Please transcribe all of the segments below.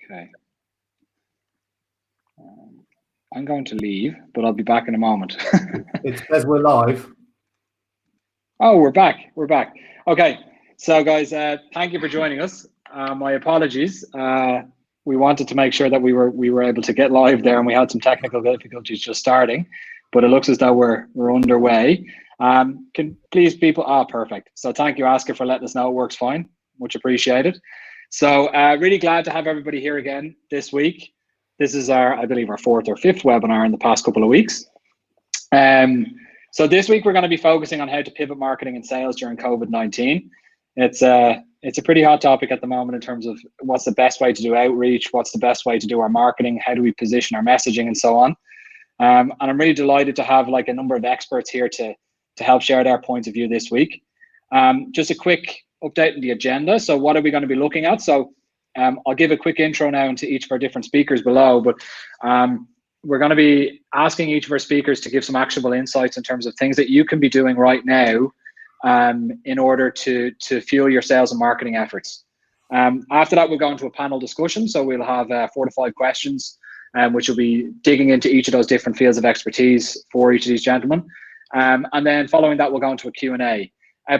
Okay. I'm going to leave, but I'll be back in a moment. It says we're live. Oh, we're back. We're back. Okay. So, guys, thank you for joining us. My apologies. We wanted to make sure that we were able to get live there, and we had some technical difficulties just starting, but it looks as though we're underway. Can please people? Perfect. So, thank you, Asker, for letting us know it works fine. Much appreciated. So, really glad to have everybody here again this week. This is I believe, our fourth or fifth webinar in the past couple of weeks. So this week we're going to be focusing on how to pivot marketing and sales during COVID-19. It's a pretty hot topic at the moment in terms of what's the best way to do outreach, what's the best way to do our marketing, how do we position our messaging, and so on. And I'm really delighted to have like a number of experts here to help share their points of view this week. Just a quick update on the agenda. So what are we going to be looking at? So I'll give a quick intro now into each of our different speakers below, but we're going to be asking each of our speakers to give some actionable insights in terms of things that you can be doing right now in order to fuel your sales and marketing efforts. After that, we'll go into a panel discussion. So we'll have 4 to 5 questions, which will be digging into each of those different fields of expertise for each of these gentlemen. And then following that, we'll go into a Q&A.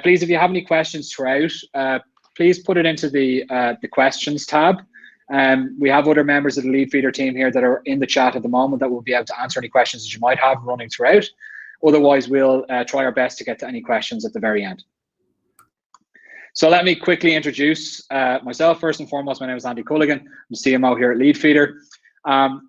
Please, if you have any questions throughout, please put it into the questions tab. We have other members of the Leadfeeder team here that are in the chat at the moment that will be able to answer any questions that you might have running throughout. Otherwise, we'll try our best to get to any questions at the very end. So let me quickly introduce myself. First and foremost, my name is Andy Culligan. I'm the CMO here at Leadfeeder.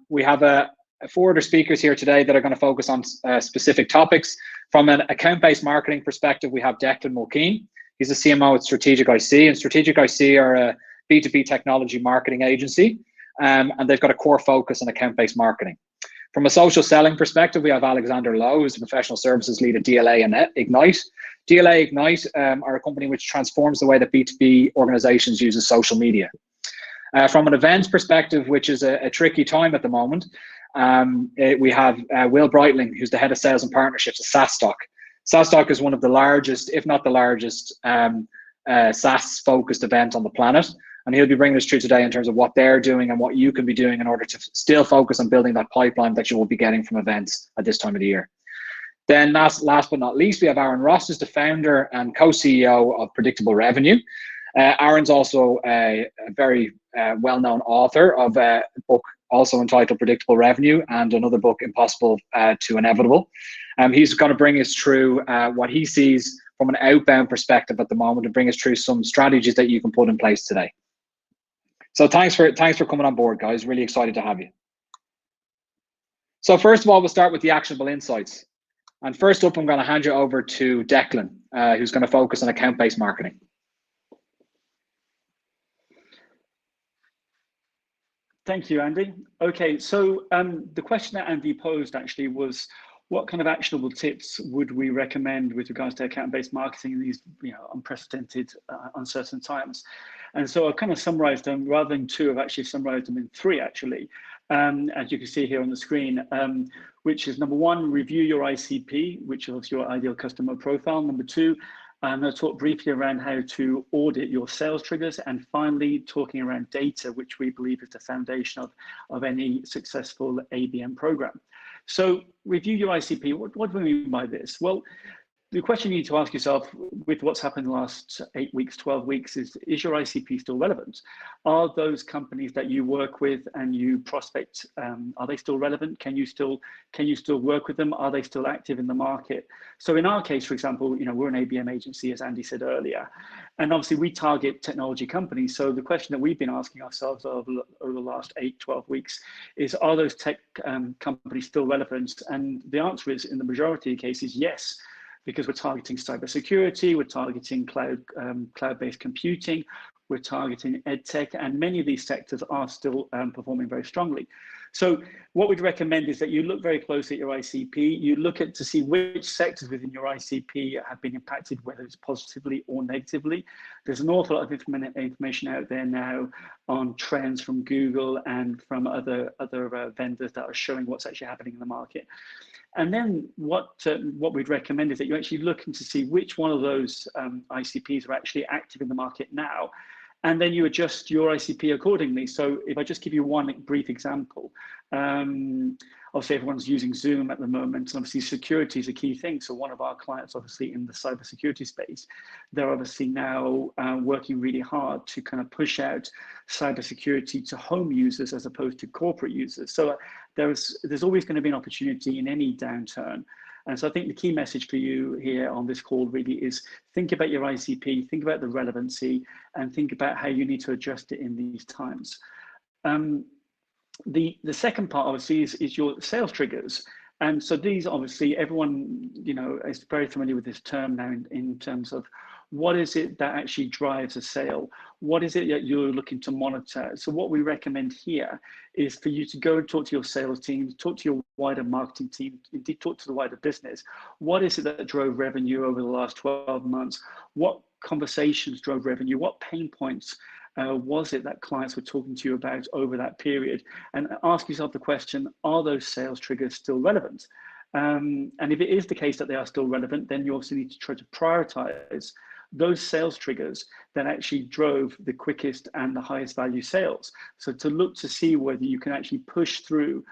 We have 4 other speakers here today that are going to focus on specific topics. From an account-based marketing perspective, we have Declan Mulkeen. He's a CMO at Strategic IC, and Strategic IC are a B2B technology marketing agency, and they've got a core focus on account-based marketing. From a social selling perspective, we have Alexander Lowe, who's a professional services lead at DLA and Ignite. DLA Ignite are a company which transforms the way that B2B organizations use social media. From an events perspective, which is a tricky time at the moment, we have Will Brightling, who's the head of sales and partnerships at SaaStock. SaaStock is one of the largest, if not the largest, SaaS-focused event on the planet. And he'll be bringing us through today in terms of what they're doing and what you can be doing in order to still focus on building that pipeline that you will be getting from events at this time of the year. Then last but not least, we have Aaron Ross, who's the founder and co-CEO of Predictable Revenue. Aaron's also a very well-known author of a book also entitled Predictable Revenue and another book, Impossible to Inevitable. He's going to bring us through what he sees from an outbound perspective at the moment and bring us through some strategies that you can put in place today. So thanks for coming on board, guys. Really excited to have you. So first of all, we'll start with the actionable insights. And first up, I'm going to hand you over to Declan, who's going to focus on account-based marketing. Thank you, Andy. Okay, so the question that Andy posed actually was, what kind of actionable tips would we recommend with regards to account-based marketing in these unprecedented, uncertain times? And so I've kind of summarized them. Rather than 2, I've actually summarized them in 3, actually, as you can see here on the screen, which is number 1, review your ICP, which is your ideal customer profile. Number 2, I'm going to talk briefly around how to audit your sales triggers, and finally talking around data, which we believe is the foundation of any successful ABM program. So review your ICP. What do we mean by this? Well, the question you need to ask yourself with what's happened in the last 8 weeks, 12 weeks is your ICP still relevant? Are those companies that you work with and you prospect, are they still relevant? Can you still work with them? Are they still active in the market? So in our case, for example, we're an ABM agency, as Andy said earlier, and obviously we target technology companies. So the question that we've been asking ourselves over the last 8, 12 weeks is, are those tech companies still relevant? And the answer is, in the majority of cases, yes. Because we're targeting cybersecurity, we're targeting cloud-based computing, we're targeting edtech, and many of these sectors are still performing very strongly. So what we'd recommend is that you look very closely at your ICP, you look to see which sectors within your ICP have been impacted, whether it's positively or negatively. There's an awful lot of information out there now on trends from Google and from other vendors that are showing what's actually happening in the market. And then what we'd recommend is that you actually look to see which one of those ICPs are actually active in the market now, and then you adjust your ICP accordingly. So if I just give you one brief example, obviously everyone's using Zoom at the moment, and obviously security is a key thing. So one of our clients, obviously in the cybersecurity space, they're obviously now working really hard to kind of push out cybersecurity to home users as opposed to corporate users. So there's always going to be an opportunity in any downturn. And so I think the key message for you here on this call really is think about your ICP, think about the relevancy, and think about how you need to adjust it in these times. The second part obviously is your sales triggers. And so these obviously everyone, is very familiar with this term now in terms of what is it that actually drives a sale? What is it that you're looking to monitor? So what we recommend here is for you to go and talk to your sales team, talk to your wider marketing team, indeed talk to the wider business. What is it that drove revenue over the last 12 months? What conversations drove revenue? What pain points was it that clients were talking to you about over that period? And ask yourself the question, are those sales triggers still relevant? And if it is the case that they are still relevant, then you also need to try to prioritize those sales triggers that actually drove the quickest and the highest value sales. So to look to see whether you can actually push through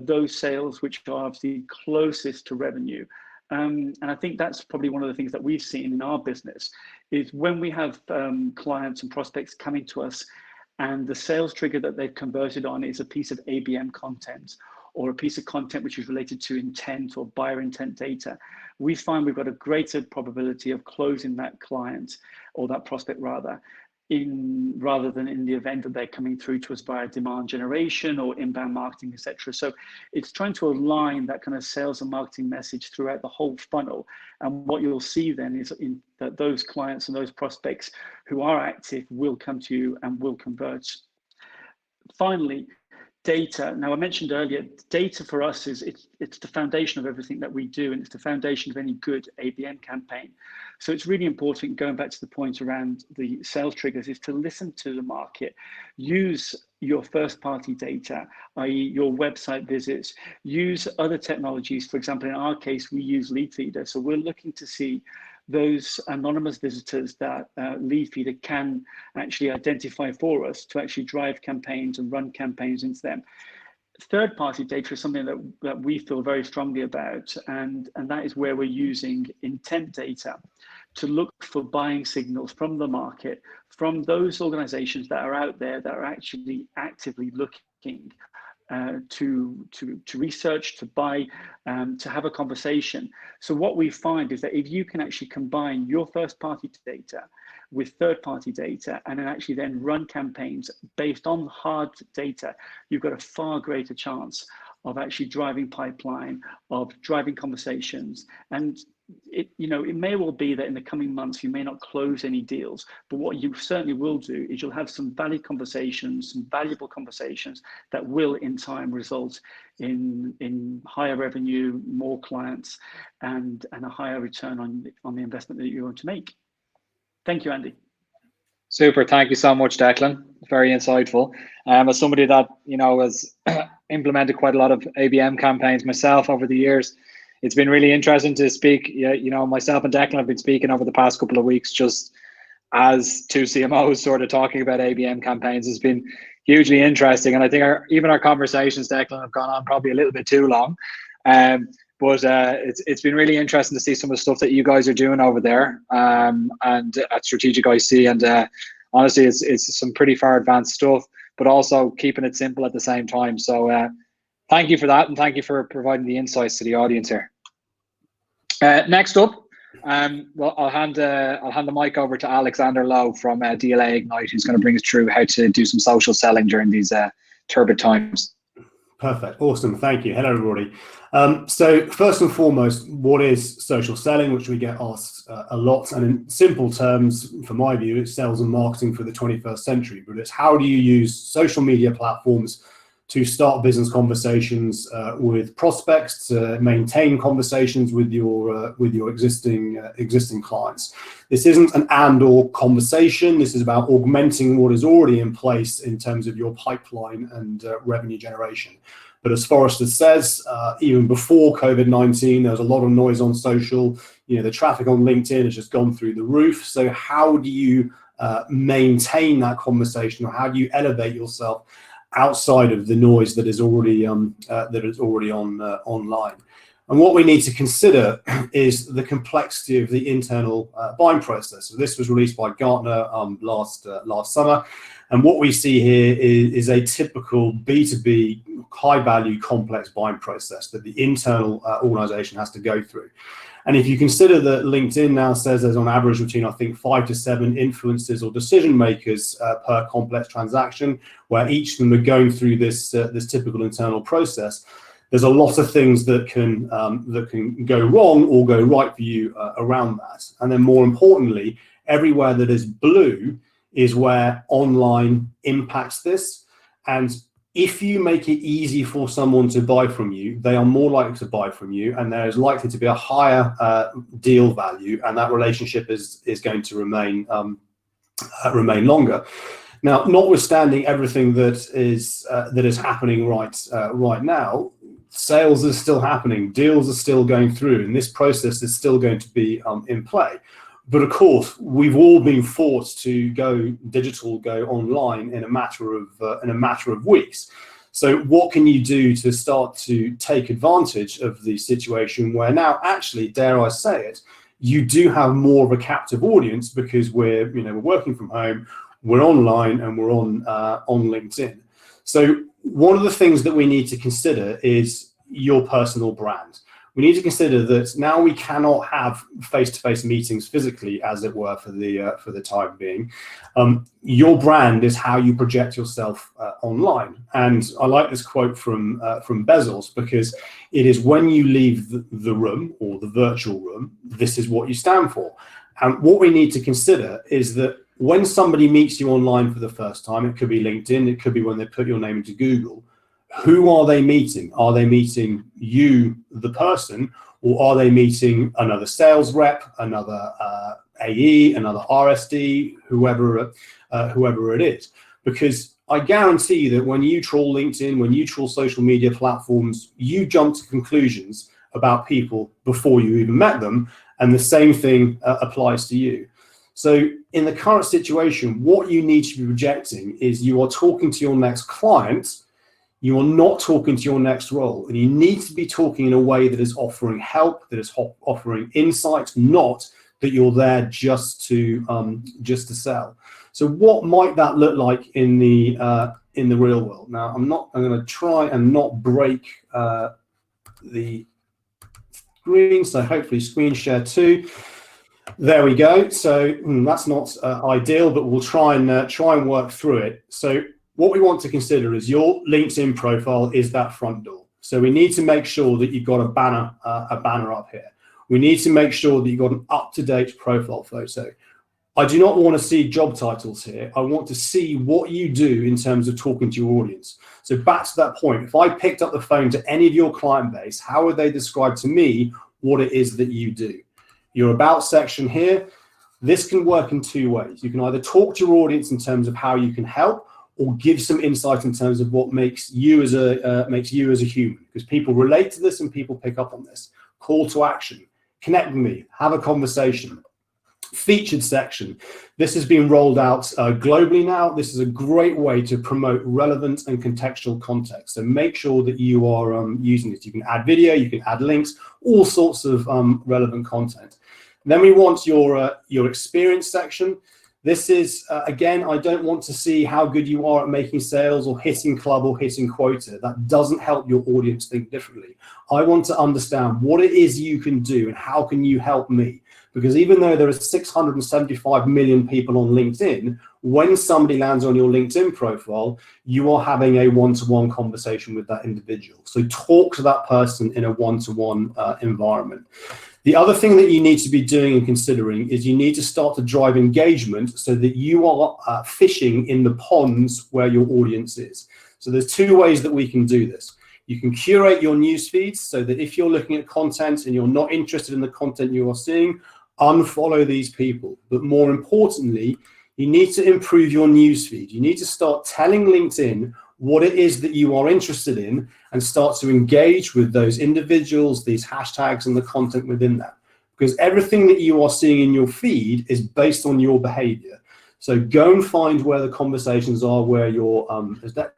those sales which are obviously closest to revenue. And I think that's probably one of the things that we've seen in our business is when we have clients and prospects coming to us and the sales trigger that they've converted on is a piece of ABM content or a piece of content which is related to intent or buyer intent data, we find we've got a greater probability of closing that client or that prospect rather than in the event that they're coming through to us via demand generation or inbound marketing, etc. So it's trying to align that kind of sales and marketing message throughout the whole funnel. And what you'll see then is that those clients and those prospects who are active will come to you and will convert. Finally, data. Now, I mentioned earlier, data for us it's the foundation of everything that we do, and it's the foundation of any good ABM campaign. So it's really important, going back to the point around the sales triggers, is to listen to the market, use your first party data, i.e. your website visits, use other technologies. For example, in our case, we use Leadfeeder. So we're looking to see those anonymous visitors that Leadfeeder can actually identify for us to actually drive campaigns and run campaigns into them. Third-party data is something that we feel very strongly about, and that is where we're using intent data to look for buying signals from the market, from those organizations that are out there that are actually actively looking to research, to buy, to have a conversation. So what we find is that if you can actually combine your first party data with third party data and then run campaigns based on hard data, you've got a far greater chance of actually driving pipeline, of driving conversations. And it may well be that in the coming months you may not close any deals, but what you certainly will do is you'll have some valid conversations, some valuable conversations that will in time result in higher revenue, more clients, and a higher return on the investment that you're going to make. Thank you, Andy. Super, thank you so much, Declan. Very insightful. As somebody that has implemented quite a lot of ABM campaigns myself over the years, it's been really interesting to speak. Myself and Declan have been speaking over the past couple of weeks, just as two CMOs, sort of talking about ABM campaigns. Has been hugely interesting, and I think even our conversations, Declan, have gone on probably a little bit too long. But it's been really interesting to see some of the stuff that you guys are doing over there and at Strategic IC. And honestly, it's some pretty far advanced stuff, but also keeping it simple at the same time. So thank you for that, and thank you for providing the insights to the audience here. Next up, I'll hand the mic over to Alexander Lowe from DLA Ignite, who's going to bring us through how to do some social selling during these turbid times. Perfect. Awesome. Thank you. Hello, everybody. So first and foremost, what is social selling, which we get asked a lot. And in simple terms, from my view, it's sales and marketing for the 21st century. But it's how do you use social media platforms to start business conversations with prospects, to maintain conversations with your existing clients. This isn't an and/or conversation. This is about augmenting what is already in place in terms of your pipeline and revenue generation. But as Forrester says, even before COVID-19, there was a lot of noise on social. The traffic on LinkedIn has just gone through the roof. So how do you maintain that conversation, or how do you elevate yourself outside of the noise that is already online? And what we need to consider is the complexity of the internal buying process. So this was released by Gartner last summer, and what we see here is a typical B2B high-value complex buying process that the internal organization has to go through. And if you consider that LinkedIn now says there's on average between, I think, 5 to 7 influencers or decision makers per complex transaction, where each of them are going through this typical internal process, there's a lot of things that can go wrong or go right for you around that. And then more importantly, everywhere that is blue is where online impacts this. And if you make it easy for someone to buy from you, they are more likely to buy from you, and there is likely to be a higher deal value, and that relationship is going to remain longer. Now, notwithstanding everything that is happening right now, sales is still happening, deals are still going through, and this process is still going to be in play. But of course, we've all been forced to go digital, go online in a matter of weeks. So what can you do to start to take advantage of the situation where now, actually, dare I say it, you do have more of a captive audience, because we're working from home, we're online, and we're on LinkedIn. So one of the things that we need to consider is your personal brand. We need to consider that now we cannot have face-to-face meetings physically, as it were, for the time being. Your brand is how you project yourself online. And I like this quote from Bezos, because it is when you leave the room, or the virtual room, this is what you stand for. And what we need to consider is that when somebody meets you online for the first time, it could be LinkedIn, it could be when they put your name into Google, who are they meeting? Are they meeting you, the person, or are they meeting another sales rep, another AE, another RSD, whoever it is? Because I guarantee that when you troll LinkedIn, when you troll social media platforms, you jump to conclusions about people before you even met them, and the same thing applies to you. So in the current situation, what you need to be projecting is you are talking to your next client. You are not talking to your next role, and you need to be talking in a way that is offering help, that is offering insight, not that you're there just to sell. So what might that look like in the real world? Now, I'm going to try and not break the screen, so hopefully screen share too. There we go. So that's not ideal, but we'll try and work through it. So what we want to consider is your LinkedIn profile is that front door. So we need to make sure that you've got a banner up here. We need to make sure that you've got an up-to-date profile photo. I do not want to see job titles here. I want to see what you do in terms of talking to your audience. So back to that point, if I picked up the phone to any of your client base, how would they describe to me what it is that you do? Your about section here, this can work in two ways. You can either talk to your audience in terms of how you can help, or give some insight in terms of what makes you as a human, because people relate to this and people pick up on this. Call to action, connect with me, have a conversation. Featured section. This has been rolled out globally now. This is a great way to promote relevant and contextual context. So make sure that you are using this. You can add video, you can add links, all sorts of relevant content. Then we want your experience section. This is, again, I don't want to see how good you are at making sales or hitting club or hitting quota. That doesn't help your audience think differently. I want to understand what it is you can do and how can you help me. Because even though there are 675 million people on LinkedIn, when somebody lands on your LinkedIn profile, you are having a one-to-one conversation with that individual. So talk to that person in a one-to-one environment. The other thing that you need to be doing and considering is you need to start to drive engagement so that you are fishing in the ponds where your audience is. So there's two ways that we can do this. You can curate your news feeds so that if you're looking at content and you're not interested in the content you are seeing, unfollow these people. But more importantly, you need to improve your news feed. You need to start telling LinkedIn what it is that you are interested in and start to engage with those individuals, these hashtags, and the content within that. Because everything that you are seeing in your feed is based on your behavior. So go and find where the conversations are, where your,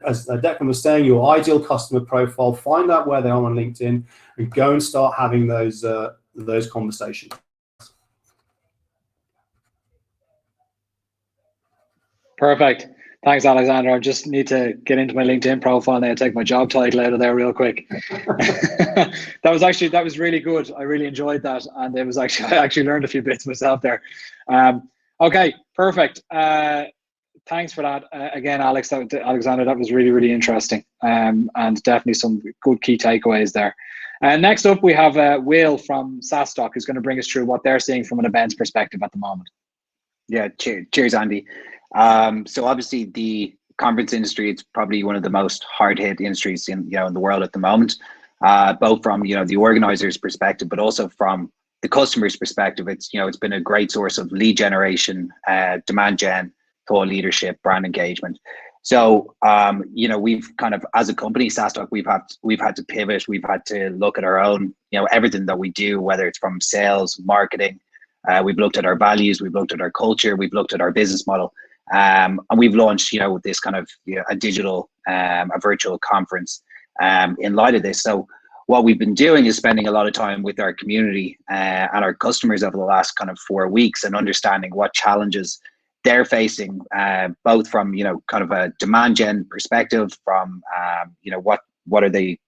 as Declan was saying, your ideal customer profile, find out where they are on LinkedIn and go and start having those conversations. Perfect. Thanks, Alexander. I just need to get into my LinkedIn profile now and take my job title out of there real quick. That was really good. I really enjoyed that. And I actually learned a few bits myself there. Okay, perfect. Thanks for that. Again, Alexander, that was really, really interesting. And definitely some good key takeaways there. Next up, we have Will from SaaStock, who's going to bring us through what they're seeing from an events perspective at the moment. Yeah, cheers, Andy. So obviously the conference industry, it's probably one of the most hard hit industries in the world at the moment, both from the organizers' perspective, but also from the customer's perspective. It's been a great source of lead generation, demand gen, thought leadership, brand engagement. So we've kind of, as a company, SaaStock, we've had to pivot. We've had to look at our own, everything that we do, whether it's from sales, marketing. We've looked at our values, we've looked at our culture, we've looked at our business model, and we've launched, this kind of a digital, a virtual conference in light of this. So what we've been doing is spending a lot of time with our community and our customers over the last kind of 4 weeks and understanding what challenges they're facing, both from kind of a demand gen perspective, from what are they,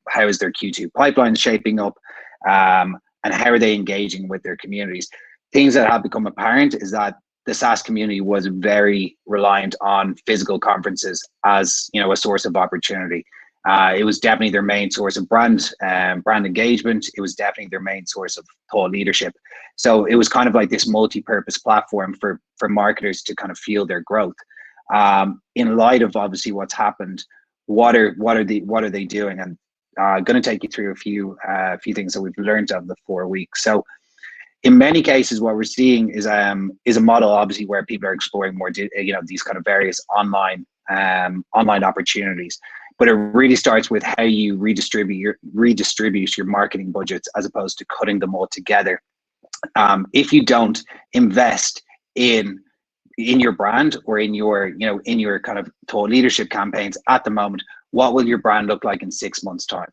how is their Q2 pipeline shaping up, and how are they engaging with their communities. Things that have become apparent is that the SaaS community was very reliant on physical conferences as a source of opportunity. It was definitely their main source of brand engagement. It was definitely their main source of thought leadership. So it was kind of like this multi-purpose platform for marketers to kind of fuel their growth. In light of obviously what's happened, what are they doing? And I'm going to take you through a few things that we've learned over the 4 weeks. So in many cases, what we're seeing is a model obviously where people are exploring more these kind of various online opportunities. But it really starts with how you redistribute your marketing budgets as opposed to cutting them all together. If you don't invest in your brand or in your kind of thought leadership campaigns at the moment, what will your brand look like in 6 months' time?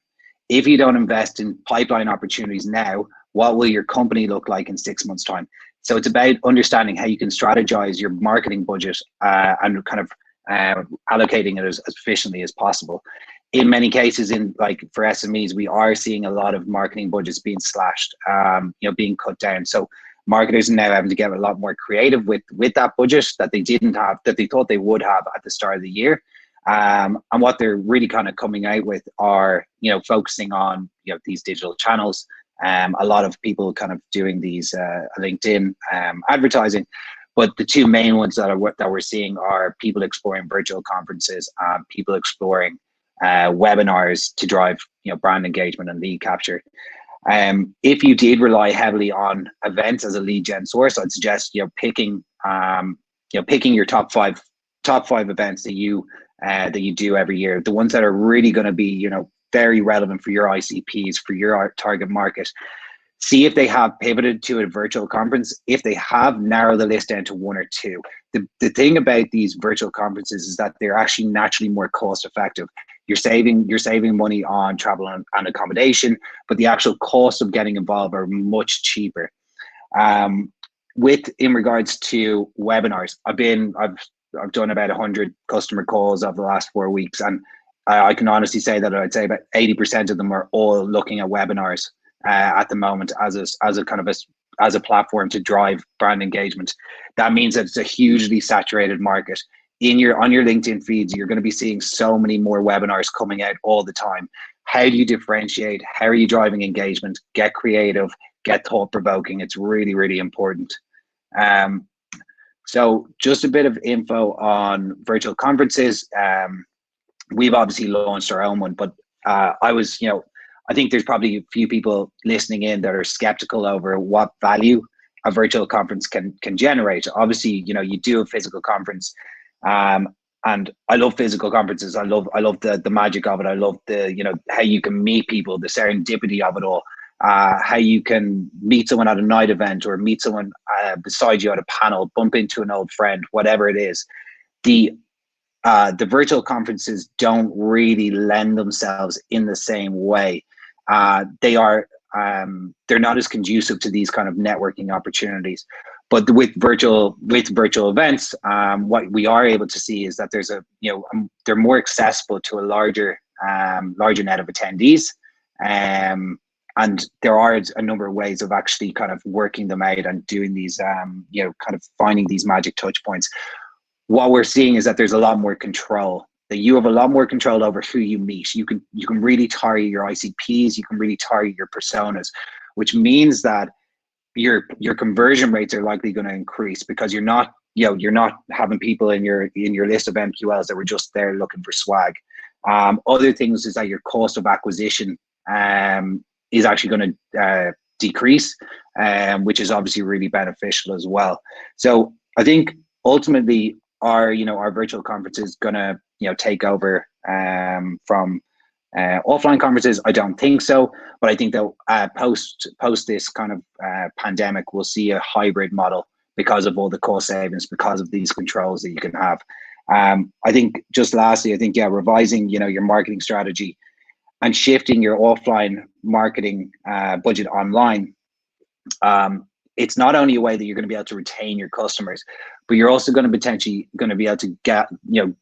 If you don't invest in pipeline opportunities now, what will your company look like in 6 months' time? So it's about understanding how you can strategize your marketing budget and kind of allocating it as efficiently as possible. In many cases, for SMEs, we are seeing a lot of marketing budgets being slashed, being cut down. So marketers are now having to get a lot more creative with that budget that they didn't have, that they thought they would have at the start of the year. And what they're really kind of coming out with are, focusing on, these digital channels. A lot of people kind of doing these LinkedIn advertising. But the two main ones that we're seeing are people exploring virtual conferences, people exploring webinars to drive brand engagement and lead capture. If you did rely heavily on events as a lead gen source, I'd suggest picking your top five events that you do every year, the ones that are really going to be very relevant for your ICPs, for your target market. See if they have pivoted to a virtual conference. If they have, narrow the list down to 1 or 2. The thing about these virtual conferences is that they're actually naturally more cost effective. You're saving money on travel and accommodation, but the actual cost of getting involved are much cheaper. In regards to webinars, I've done about 100 customer calls over the last 4 weeks, and I can honestly say that I'd say about 80% of them are all looking at webinars at the moment as a platform to drive brand engagement. That means that it's a hugely saturated market. On your LinkedIn feeds, you're going to be seeing so many more webinars coming out all the time. How do you differentiate? How are you driving engagement? Get creative, get thought-provoking. It's really, really important. So just a bit of info on virtual conferences. We've obviously launched our own one, but I think there's probably a few people listening in that are skeptical over what value a virtual conference can generate. Obviously, you do a physical conference, and I love physical conferences. I love the magic of it. I love the how you can meet people, the serendipity of it all. how you can meet someone at a night event or meet someone beside you at a panel, bump into an old friend, whatever it is. The virtual conferences don't really lend themselves in the same way. They're not as conducive to these kind of networking opportunities. But with virtual events, what we are able to see is that there's they're more accessible to a larger net of attendees, and there are a number of ways of actually kind of working them out and doing these, kind of finding these magic touch points. What we're seeing is that there's a lot more control. That you have a lot more control over who you meet. You can really target your ICPs. You can really target your personas, which means that your conversion rates are likely going to increase because you're not having people in your list of MQLs that were just there looking for swag. Other things is that your cost of acquisition is actually going to decrease, which is obviously really beneficial as well. So I think ultimately our virtual conference is going to take over from offline conferences. I don't think so, but I think that post this kind of pandemic, we'll see a hybrid model because of all the cost savings, because of these controls that you can have. I think just lastly, revising your marketing strategy and shifting your offline marketing budget online. It's not only a way that you're going to be able to retain your customers, but you're also going to potentially be able to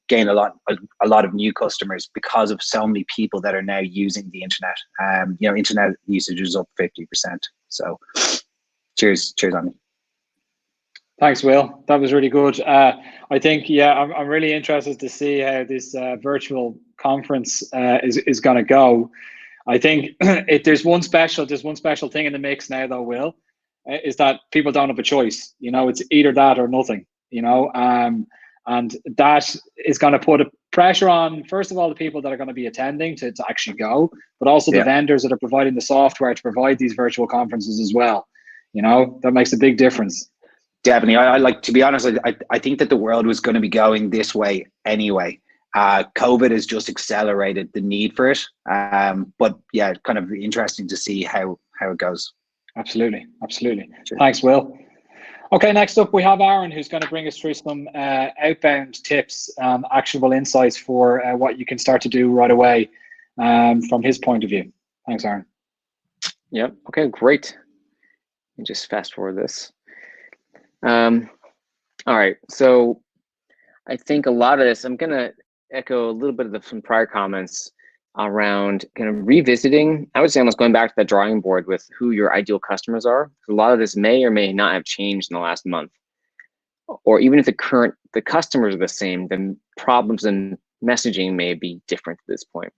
gain a lot of new customers because of so many people that are now using the internet. Internet usage is up 50%. So, cheers, Andy. Thanks, Will. That was really good. I think, I'm really interested to see how this virtual conference is going to go. I think there's one special thing in the mix now, though, Will, is that people don't have a choice. It's either that or nothing. And that is going to put a pressure on, first of all, the people that are going to be attending to actually go, but also the vendors that are providing the software to provide these virtual conferences as well. That makes a big difference. Definitely. I like, to be honest, I think that the world was going to be going this way anyway. COVID has just accelerated the need for it. But yeah, kind of interesting to see how it goes. Absolutely. Sure. Thanks, Will. Okay, next up we have Aaron, who's going to bring us through some outbound tips, actionable insights for what you can start to do right away from his point of view. Thanks, Aaron. Yep. Okay, great. Let me just fast forward this. All right, so I think a lot of this, I'm going to echo a little bit of some prior comments around kind of revisiting, I would say almost going back to the drawing board with who your ideal customers are. A lot of this may or may not have changed in the last month. Or even if the customers are the same, the problems and messaging may be different at this point.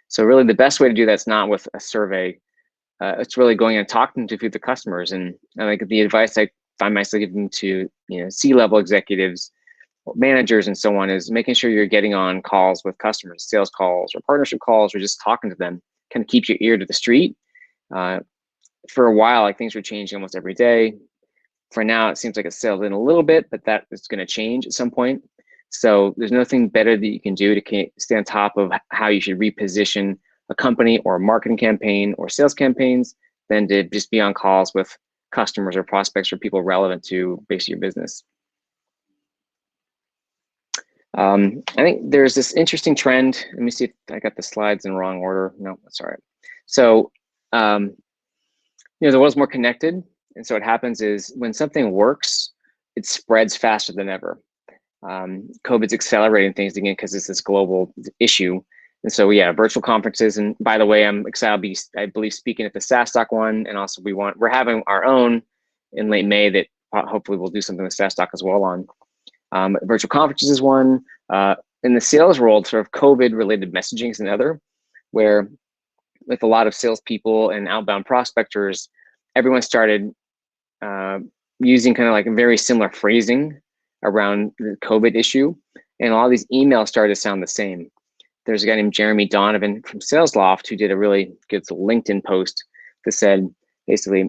So really the best way to do that's not with a survey. It's really going and talking to a few of the customers. And like the advice I find myself giving to C-level executives, managers and so on is making sure you're getting on calls with customers, sales calls or partnership calls, or just talking to them, kind of keep your ear to the street. For a while, like things were changing almost every day. For now, it seems like it's settled in a little bit, but that is going to change at some point. So there's nothing better that you can do to stay on top of how you should reposition a company or a marketing campaign or sales campaigns than to just be on calls with customers or prospects or people relevant to basically your business. I think there's this interesting trend. Let me see if I got the slides in the wrong order. No, that's all right. So, the world's more connected. And so what happens is when something works, it spreads faster than ever. COVID's accelerating things again because it's this global issue. And so, virtual conferences. And by the way, I'm excited to be, I believe, speaking at the SaaStock one. And also we're having our own in late May that hopefully we'll do something with SaaStock as well on. Virtual conferences is one. In the sales world, sort of COVID-related messaging is another, where with a lot of salespeople and outbound prospectors, everyone started using kind of like a very similar phrasing around the COVID issue, and a lot of these emails started to sound the same. There's a guy named Jeremy Donovan from SalesLoft who did a really good LinkedIn post that said, basically,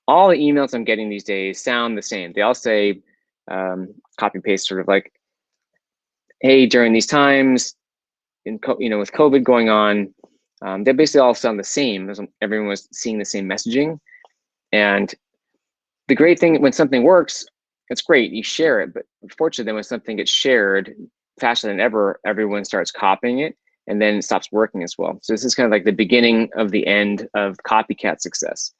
all the emails I'm getting these days sound the same. They all say, copy paste sort of like, hey, during these times, with COVID going on, They basically all sound the same, as everyone was seeing the same messaging. And the great thing, when something works, it's great, you share it, but unfortunately then when something gets shared faster than ever, everyone starts copying it, and then it stops working as well. So this is kind of like the beginning of the end of copycat success.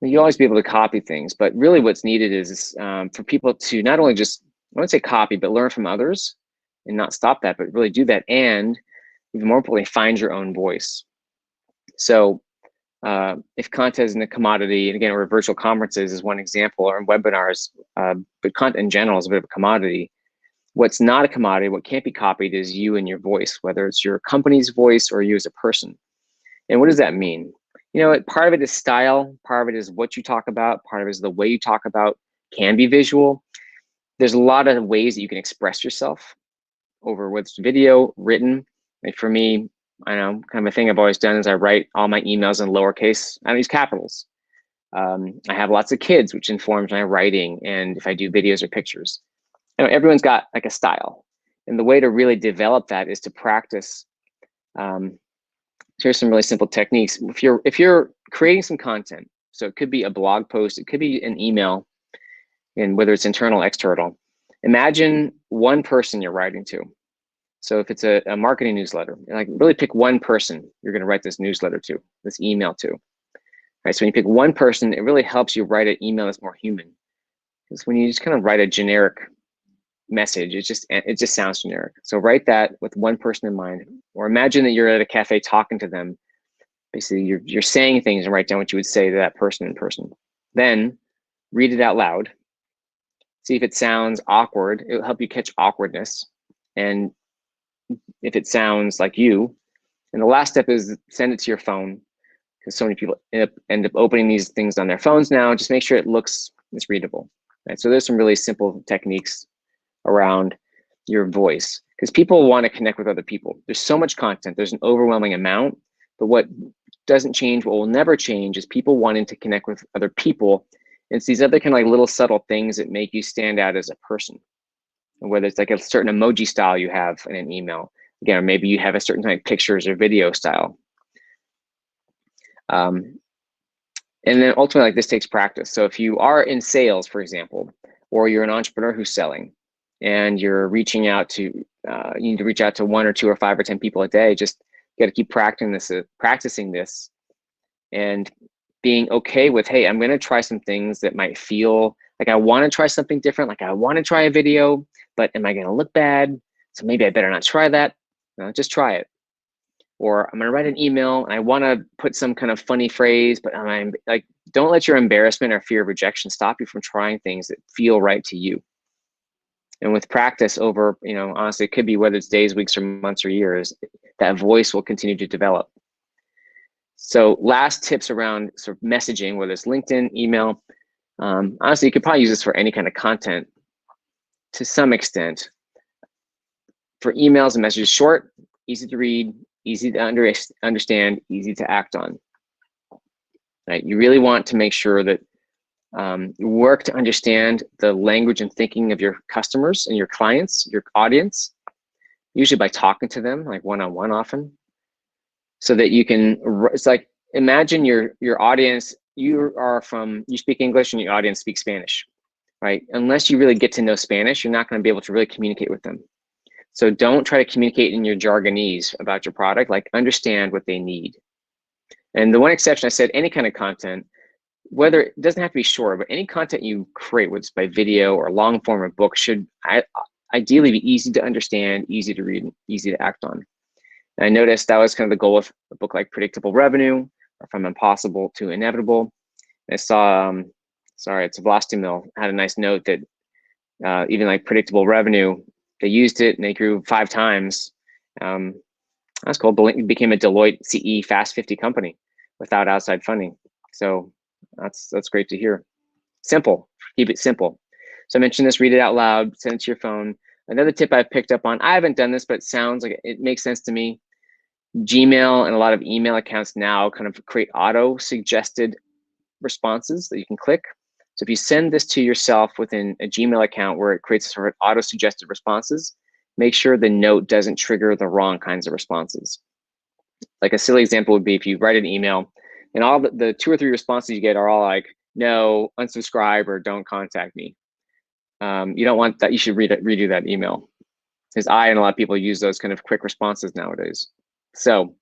You'll always be able to copy things, but really what's needed is for people to not only just, I wouldn't say copy, but learn from others and not stop that, but really do that. And even more importantly, find your own voice. So if content isn't a commodity, and again, or virtual conferences is one example, or webinars, but content in general is a bit of a commodity. What's not a commodity, what can't be copied, is you and your voice, whether it's your company's voice or you as a person. And what does that mean? You know, part of it is style, part of it is what you talk about, part of it is the way you talk about, can be visual. There's a lot of ways that you can express yourself over whether it's video, written. Like for me, I know kind of a thing I've always done is I write all my emails in lowercase. I don't use capitals. I have lots of kids, which informs my writing, and if I do videos or pictures. You know, everyone's got like a style, and the way to really develop that is to practice. Here's some really simple techniques. If you're creating some content, so it could be a blog post, it could be an email, and whether it's internal, external. Imagine one person you're writing to. So if it's a marketing newsletter, like really pick one person you're going to write this newsletter to, this email to. All right, so when you pick one person, it really helps you write an email that's more human. Because when you just kind of write a generic message, it just sounds generic. So write that with one person in mind, or imagine that you're at a cafe talking to them. Basically, you're saying things and write down what you would say to that person in person. Then read it out loud. See if it sounds awkward. It will help you catch awkwardness. And if it sounds like you. And the last step is send it to your phone, because so many people end up opening these things on their phones now. Just make sure it's readable. Right? So there's some really simple techniques around your voice, because people want to connect with other people. There's so much content, there's an overwhelming amount, but what doesn't change, what will never change, is people wanting to connect with other people. And it's these other kind of like little subtle things that make you stand out as a person. And whether it's like a certain emoji style you have in an email, again, or maybe you have a certain kind of pictures or video style. And then ultimately, like, this takes practice. So if you are in sales, for example, or you're an entrepreneur who's selling, and you're reaching out to, you need to reach out to 1 or 2 or 5 or 10 people a day, just got to keep practicing this, and being okay with, hey, I'm going to try some things that might feel like I want to try something different. Like I want to try a video, but am I going to look bad? So maybe I better not try that. No, just try it. Or I'm going to write an email and I want to put some kind of funny phrase, but I'm like, don't let your embarrassment or fear of rejection stop you from trying things that feel right to you. And with practice over, honestly, it could be whether it's days, weeks, or months, or years, that voice will continue to develop. So last tips around sort of messaging, whether it's LinkedIn, email, honestly, you could probably use this for any kind of content to some extent. For emails and messages, short, easy to read, easy to understand, easy to act on. Right? You really want to make sure that you work to understand the language and thinking of your customers and your clients, your audience, usually by talking to them, like one-on-one often, so that you can, it's like, imagine your audience, you speak English and your audience speaks Spanish, right? Unless you really get to know Spanish, you're not going to be able to really communicate with them. So don't try to communicate in your jargonese about your product, like understand what they need. And the one exception, I said any kind of content, whether it doesn't have to be short, but any content you create, whether it's by video or long form or book, should ideally be easy to understand, easy to read, and easy to act on. And I noticed that was kind of the goal of a book like Predictable Revenue, or From Impossible to Inevitable. And I saw, sorry, it's a Velocity Mill, had a nice note that even like Predictable Revenue, they used it and they grew 5 times. That's cool. It became a Deloitte CE Fast 50 company without outside funding. So that's great to hear. Simple, keep it simple. So I mentioned this, read it out loud, send it to your phone. Another tip I've picked up on, I haven't done this, but it sounds like it makes sense to me. Gmail and a lot of email accounts now kind of create auto-suggested responses that you can click. So if you send this to yourself within a Gmail account where it creates sort of auto-suggested responses, make sure the note doesn't trigger the wrong kinds of responses. like a silly example would be if you write an email and all the 2 or 3 responses you get are all like, no, unsubscribe, or don't contact me. You don't want that. You should redo that email, because I and a lot of people use those kind of quick responses nowadays. So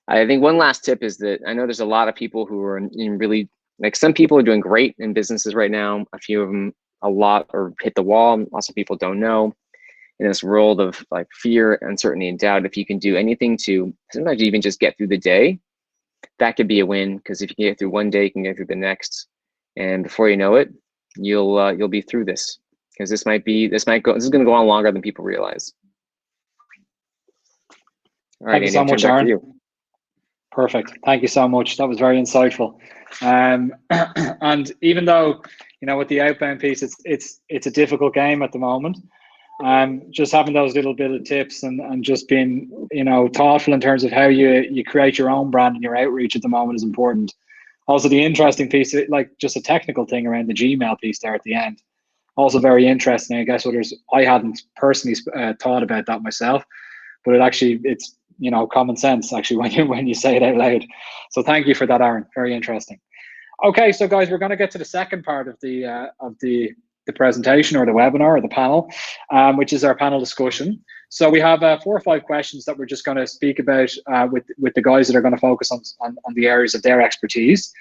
I think one last tip is that I know there's a lot of people who are in really, like, some people are doing great in businesses right now. A few of them, a lot, are hit the wall. Lots of people don't know. In this world of like fear, uncertainty, and doubt, if you can do anything to sometimes even just get through the day, that could be a win. Because if you can get through one day, you can get through the next, and before you know it, you'll be through this. Because this is going to go on longer than people realize. All right, Thank you so much, Aaron. Perfect. Thank you so much. That was very insightful. And even though, with the outbound piece, it's a difficult game at the moment. Just having those little bit of tips and just being, thoughtful in terms of how you create your own brand and your outreach at the moment is important. Also, the interesting piece, like just a technical thing around the Gmail piece there at the end, also very interesting. I guess I hadn't personally thought about that myself, but it's common sense actually when you say it out loud. So thank you for that, Aaron. Very interesting. Okay, so guys, we're going to get to the second part of the presentation, or the webinar, or the panel, which is our panel discussion. So we have 4 or 5 questions that we're just going to speak about with the guys that are going to focus on the areas of their expertise.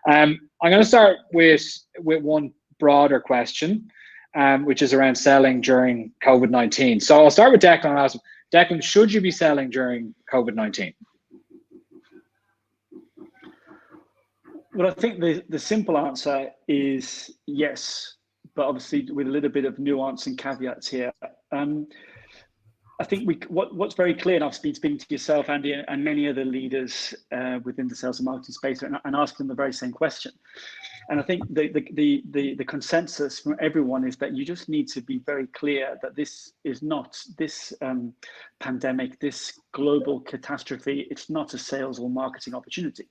I'm going to start with one broader question, which is around selling during COVID-19. So I'll start with Declan and ask, Declan, should you be selling during COVID-19? Well, I think the simple answer is yes, but obviously with a little bit of nuance and caveats here. I think what's very clear, and I've been speaking to yourself, Andy, and many other leaders within the sales and marketing space, and asking them the very same question. And I think the consensus from everyone is that you just need to be very clear that this is not, this pandemic, this global catastrophe, it's not a sales or marketing opportunity.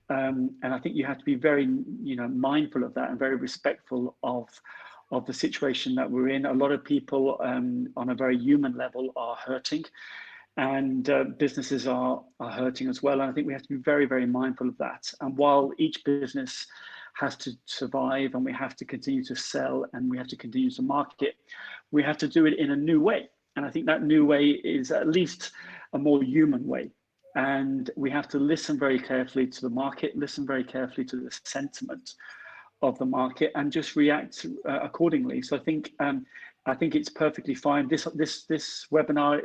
And I think you have to be very, mindful of that and very respectful of the situation that we're in. A lot of people on a very human level are hurting, and businesses are hurting as well. And I think we have to be very, very mindful of that. And while each business has to survive, and we have to continue to sell, and we have to continue to market, we have to do it in a new way. And I think that new way is at least a more human way. And we have to listen very carefully to the market, listen very carefully to the sentiment of the market, and just react accordingly. So I think it's perfectly fine. This webinar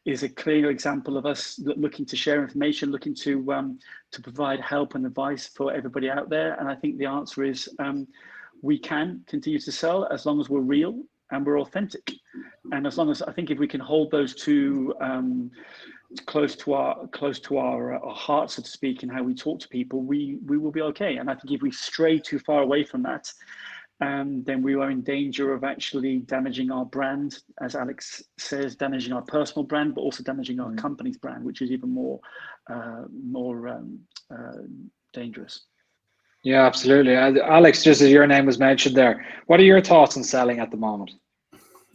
is a clear example of us looking to share information, looking to provide help and advice for everybody out there. And I think the answer is we can continue to sell as long as we're real and we're authentic, and as long as, I think, if we can hold those two close to our heart, so to speak, in how we talk to people, we will be okay. And I think if we stray too far away from that, then we are in danger of actually damaging our brand, as Alex says, damaging our personal brand, but also damaging our company's brand, which is even more dangerous. Yeah, absolutely. Alex, just as your name was mentioned there, what are your thoughts on selling at the moment?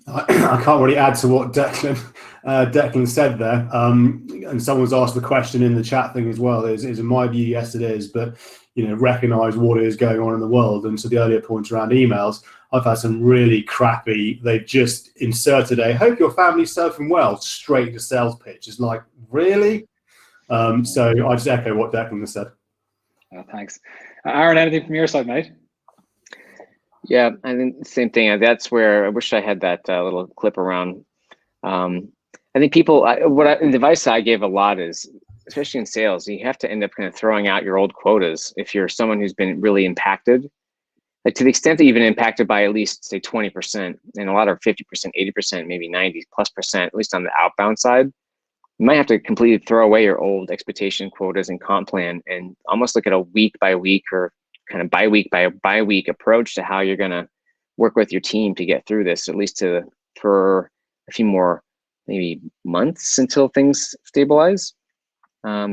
I can't really add to what Declan said there. And someone's asked the question in the chat thing as well. Is in my view, yes, it is. But recognise what is going on in the world. And to the earlier points around emails, I've had some really crappy. They've just inserted a "hope your family's safe and well" straight to sales pitch. It's like, really? So I just echo what Declan has said. Oh, thanks, Aaron. Anything from your side, mate? Yeah, I think the same thing. That's where I wish I had that little clip around. I think people, the advice I gave a lot is, especially in sales, you have to end up kind of throwing out your old quotas. If you're someone who's been really impacted, like to the extent that you've been impacted by at least say 20%, and a lot are 50%, 80%, maybe 90+%, at least on the outbound side, you might have to completely throw away your old expectation quotas and comp plan and almost look at a week by week or kind of by week approach to how you're going to work with your team to get through this, at least for a few more maybe months until things stabilize,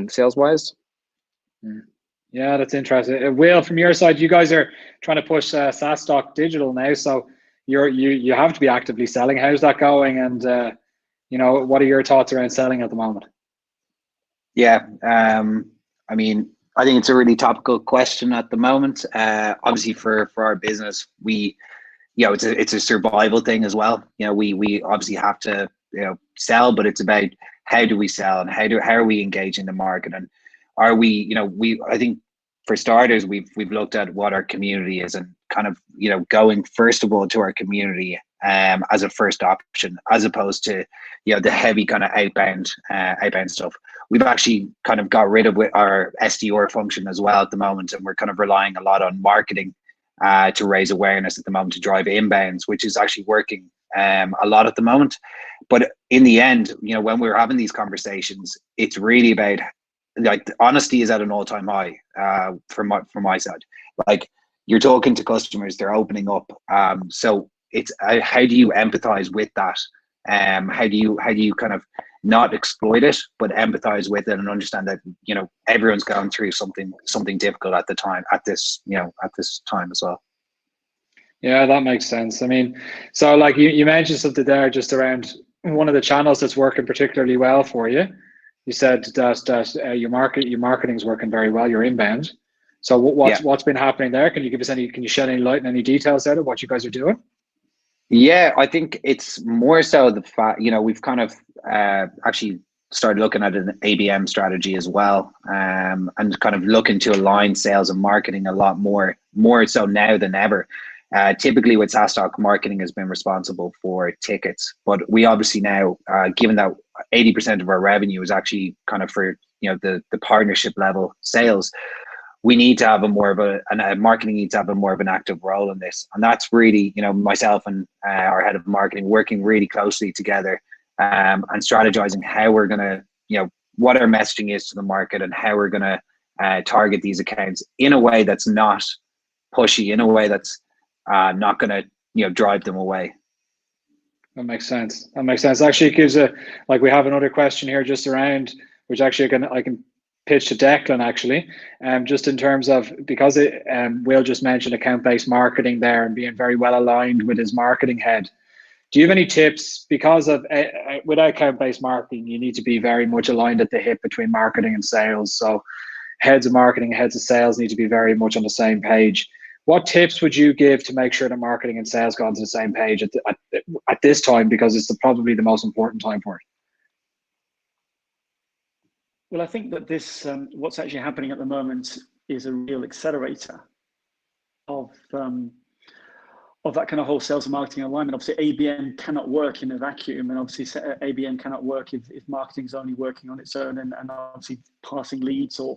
sales wise. Yeah, that's interesting. Will, from your side, you guys are trying to push SaaStock digital now, so you have to be actively selling. How's that going? And what are your thoughts around selling at the moment? Yeah, I mean, I think it's a really topical question at the moment. Obviously, for our business, it's a survival thing as well. We obviously have to sell, but it's about how do we sell and how are we engaging the market, and are we I think for starters we've looked at what our community is and kind of going first of all to our community as a first option, as opposed to the heavy kind of outbound stuff. We've actually kind of got rid of our SDR function as well at the moment, and we're kind of relying a lot on marketing to raise awareness at the moment, to drive inbounds, which is actually working a lot at the moment. But in the end, when we're having these conversations, it's really about, like, the honesty is at an all-time high from my side. Like, you're talking to customers, they're opening up. So it's how do you empathize with that? How do you kind of not exploit it, but empathize with it and understand that everyone's going through something difficult at this time as well. Yeah, that makes sense. I mean, so like you mentioned something there just around one of the channels that's working particularly well for you. You said that your marketing's working very well, your inbound. So what's been happening there? Can you shed any light and any details out of what you guys are doing? Yeah, I think it's more so the fact, we've kind of actually started looking at an ABM strategy as well, and kind of looking to align sales and marketing a lot more so now than ever. Typically with SaaStock, marketing has been responsible for tickets, but we obviously now, given that 80% of our revenue is actually kind of for the partnership level sales, we need to have marketing needs to have a more of an active role in this. And that's really, myself and our head of marketing working really closely together, and strategizing how we're going to, what our messaging is to the market and how we're going to target these accounts in a way that's not pushy, in a way that's not going to, drive them away. That makes sense. Actually, it gives we have another question here just around, which actually I can pitch to Declan actually, just in terms of, because Will just mentioned account-based marketing there and being very well aligned with his marketing head. Do you have any tips? Because of with account-based marketing, you need to be very much aligned at the hip between marketing and sales. So heads of marketing, heads of sales need to be very much on the same page. What tips would you give to make sure that marketing and sales go on to the same page at this time, because it's probably the most important time for it? Well, I think that this, what's actually happening at the moment is a real accelerator of that kind of whole sales and marketing alignment. Obviously, ABM cannot work in a vacuum, and obviously ABM cannot work if marketing is only working on its own and obviously passing leads or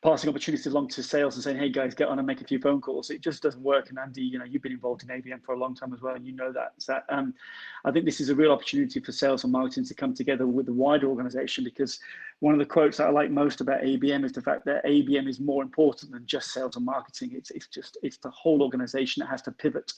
passing opportunities along to sales and saying, hey guys, get on and make a few phone calls. It just doesn't work. And Andy, you've been involved in ABM for a long time as well, and you know that. So I think this is a real opportunity for sales and marketing to come together with the wider organization, because one of the quotes that I like most about ABM is the fact that ABM is more important than just sales and marketing. It's the whole organization that has to pivot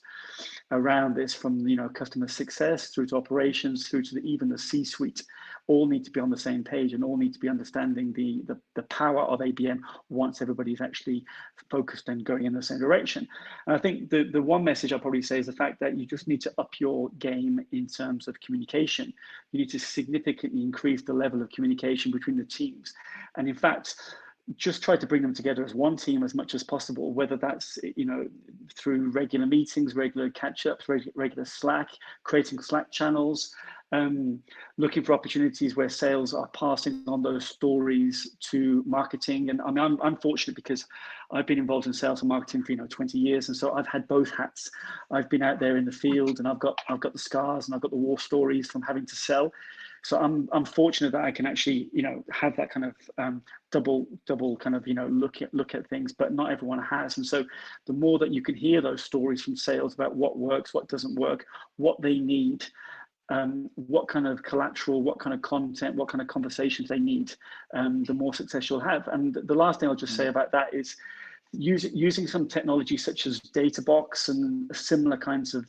around this, from customer success through to operations through to even the C-suite. All need to be on the same page and all need to be understanding the power of ABM once everybody's actually focused and going in the same direction. And I think the one message I'll probably say is the fact that you just need to up your game in terms of communication. You need to significantly increase the level of communication between the teams. And in fact, just try to bring them together as one team as much as possible, whether that's through regular meetings, regular catch-ups, regular Slack, creating Slack channels, looking for opportunities where sales are passing on those stories to marketing. And I mean, I'm fortunate because I've been involved in sales and marketing for 20 years, and so I've had both hats. I've been out there in the field, and I've got the scars and I've got the war stories from having to sell. So I'm fortunate that I can actually have that kind of double kind of look at things, but not everyone has. And so the more that you can hear those stories from sales about what works, what doesn't work, what they need, what kind of collateral, what kind of content, what kind of conversations they need, the more success you'll have. And the last thing I'll just say about that is using some technology such as Databox and similar kinds of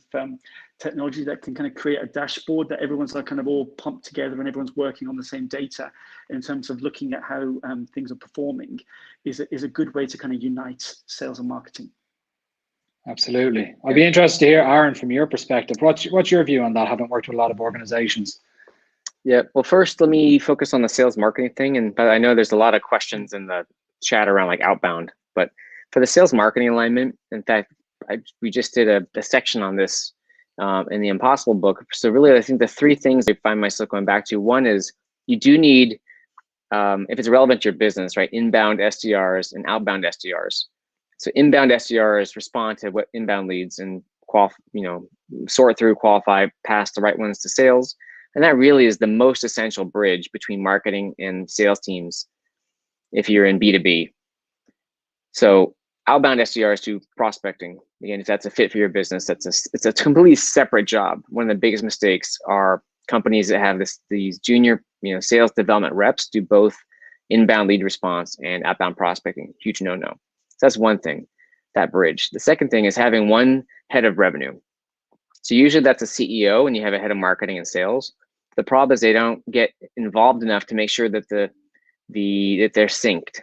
technology that can kind of create a dashboard that everyone's kind of all pumped together and everyone's working on the same data in terms of looking at how things are performing is a good way to kind of unite sales and marketing. Absolutely. I'd be interested to hear, Aaron, from your perspective, what's your view on that, having worked with a lot of organizations? Yeah. Well, first, let me focus on the sales marketing thing. But I know there's a lot of questions in the chat around like outbound. But for the sales marketing alignment, in fact, we just did a section on this in the Impossible book. So really, I think the three things I find myself going back to, one is you do need, if it's relevant to your business, right, inbound SDRs and outbound SDRs. So inbound SDRs respond to what inbound leads and sort through, qualify, pass the right ones to sales. And that really is the most essential bridge between marketing and sales teams if you're in B2B. So outbound SDRs do prospecting. Again, if that's a fit for your business, it's a completely separate job. One of the biggest mistakes are companies that have these junior sales development reps do both inbound lead response and outbound prospecting. Huge no-no. So that's one thing, that bridge. The second thing is having one head of revenue. So usually that's a CEO and you have a head of marketing and sales. The problem is they don't get involved enough to make sure that that they're synced.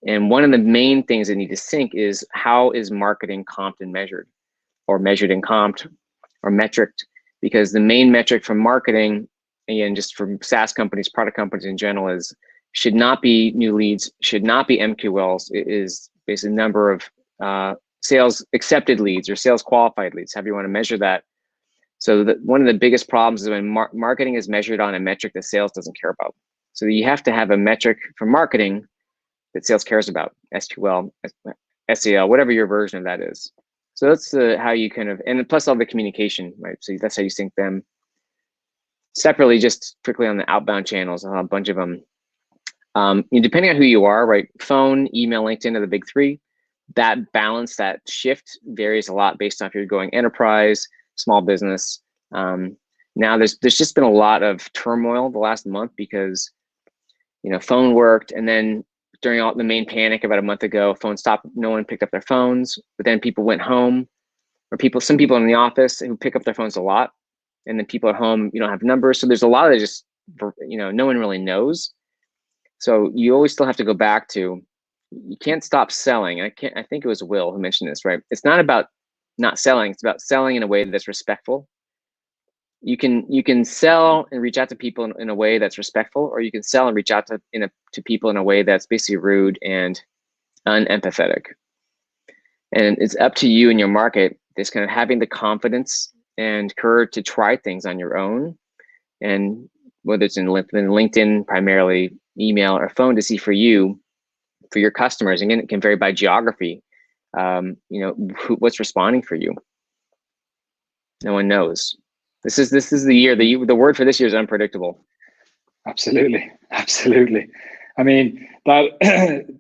And one of the main things that need to sync is how is marketing comped and measured, or measured and comped, or metriced, because the main metric from marketing, again, just from SaaS companies, product companies in general, should not be new leads, should not be MQLs. It is basically the number of sales accepted leads or sales qualified leads, however you want to measure that. So one of the biggest problems is when marketing is measured on a metric that sales doesn't care about. So you have to have a metric for marketing that sales cares about, SQL, SEL, whatever your version of that is. So that's how you kind of, and plus all the communication, right? So that's how you sync them. Separately, just quickly on the outbound channels, a bunch of them. Depending on who you are, right? Phone, email, LinkedIn are the big three. That balance, that shift varies a lot based on if you're going enterprise, small business. Now there's just been a lot of turmoil the last month because phone worked, and then during all the main panic about a month ago, phone stopped. No one picked up their phones, but then people went home, or some people in the office who pick up their phones a lot, and then people at home, you don't have numbers. So there's a lot of just, no one really knows. So you always still have to go back to, you can't stop selling. I think it was Will who mentioned this, right? It's not about not selling. It's about selling in a way that's respectful. You can sell and reach out to people in a way that's respectful, or you can sell and reach out to people in a way that's basically rude and unempathetic. And it's up to you and your market, this kind of having the confidence and courage to try things on your own. And whether it's in LinkedIn primarily, email, or phone, to see for your customers. Again, it can vary by geography. What's responding for you? No one knows. This is the year. The word for this year is unpredictable. Absolutely. I mean,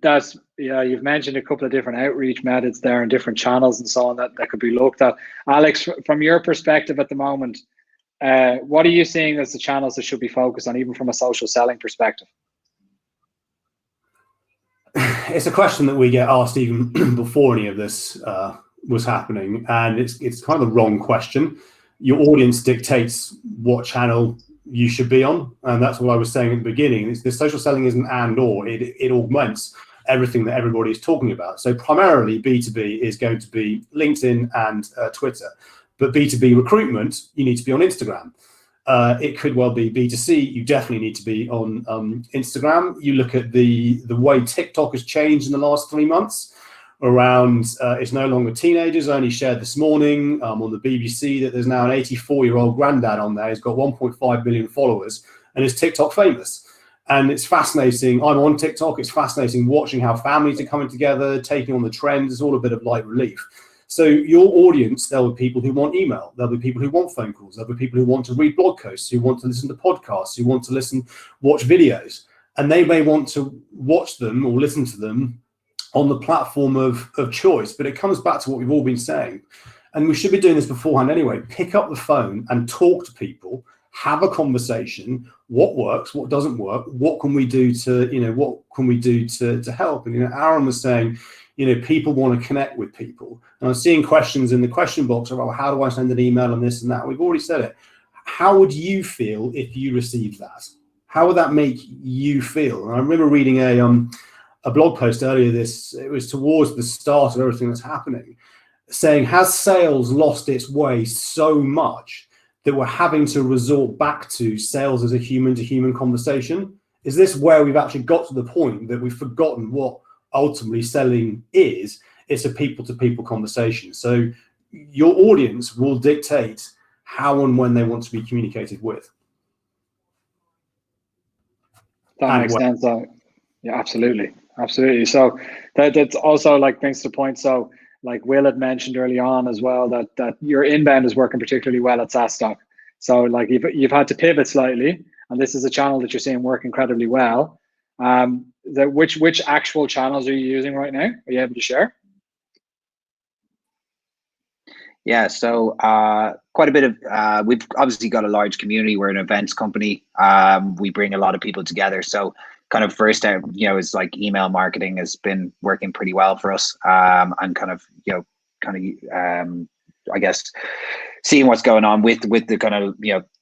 that's you've mentioned a couple of different outreach methods there and different channels and so on that could be looked at. Alex, from your perspective at the moment, what are you seeing as the channels that should be focused on, even from a social selling perspective? It's a question that we get asked even before any of this was happening, and it's kind of the wrong question. Your audience dictates what channel you should be on, and that's what I was saying at the beginning. The social selling isn't and or, it augments everything that everybody is talking about. So primarily B2B is going to be LinkedIn and Twitter, but B2B recruitment, you need to be on Instagram. It could well be B2C, you definitely need to be on Instagram. You look at the way TikTok has changed in the last 3 months around, it's no longer teenagers. I only shared this morning on the BBC that there's now an 84-year-old granddad on there who's got 1.5 million followers and is TikTok famous. And it's fascinating. I'm on TikTok. It's fascinating watching how families are coming together, taking on the trends. It's all a bit of light relief. So your audience, there'll be people who want email. There'll be people who want phone calls. There'll be people who want to read blog posts, who want to listen to podcasts, who want to watch videos. And they may want to watch them or listen to them on the platform of choice. But it comes back to what we've all been saying. And we should be doing this beforehand anyway. Pick up the phone and talk to people. Have a conversation. What works? What doesn't work? What can we do to help? And Aaron was saying, people want to connect with people. And I'm seeing questions in the question box about how do I send an email and this and that. We've already said it. How would you feel if you received that? How would that make you feel? And I remember reading a blog post earlier. It was towards the start of everything that's happening, saying, has sales lost its way so much that we're having to resort back to sales as a human-to-human conversation? Is this where we've actually got to the point that we've forgotten what ultimately selling is? It's a people-to-people conversation. So your audience will dictate how and when they want to be communicated with. That makes sense. Yeah, absolutely. So that's also like brings to the point. So like Will had mentioned early on as well that your inbound is working particularly well at SaaStock. So like you've had to pivot slightly, and this is a channel that you're seeing work incredibly well. Which actual channels are you using right now? Are you able to share? Yeah, so quite a bit of, we've obviously got a large community. We're an events company. We bring a lot of people together. So kind of first out, is like email marketing has been working pretty well for us. And kind of, I guess, seeing what's going on with the kind of,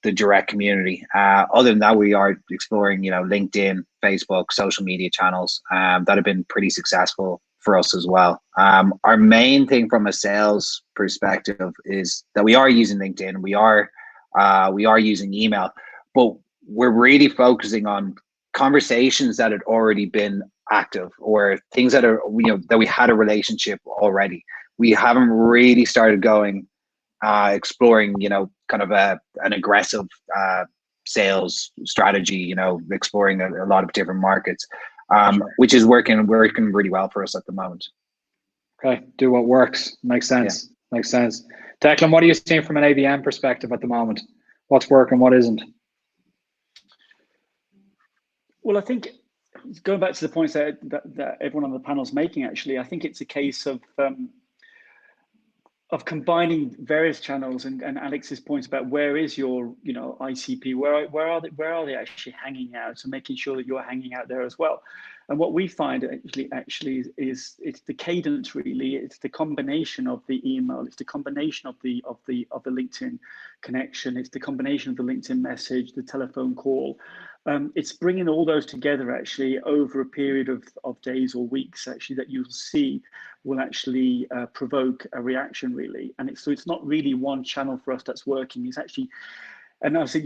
the direct community. Other than that, we are exploring, LinkedIn, Facebook, social media channels that have been pretty successful for us as well. Our main thing from a sales perspective is that we are using LinkedIn, we are using email, but we're really focusing on conversations that had already been active or things that are, that we had a relationship already. We haven't really started going, exploring, kind of an aggressive sales strategy, exploring a lot of different markets. Which is working really well for us at the moment. Okay, do what works. Makes sense. Yeah. Makes sense. Declan, what are you seeing from an ABM perspective at the moment? What's working, what isn't? Well, I think going back to the points that everyone on the panel is making, actually, I think it's a case of combining various channels and Alex's points about where is your ICP, where are they actually hanging out, so making sure that you're hanging out there as well. And what we find actually is it's the cadence, really. It's the combination of the email, it's the combination of the LinkedIn connection, it's the combination of the LinkedIn message, the telephone call. It's bringing all those together actually over a period of days or weeks actually that you'll see will actually provoke a reaction, really. And it's not really one channel for us that's working. It's actually, and I think,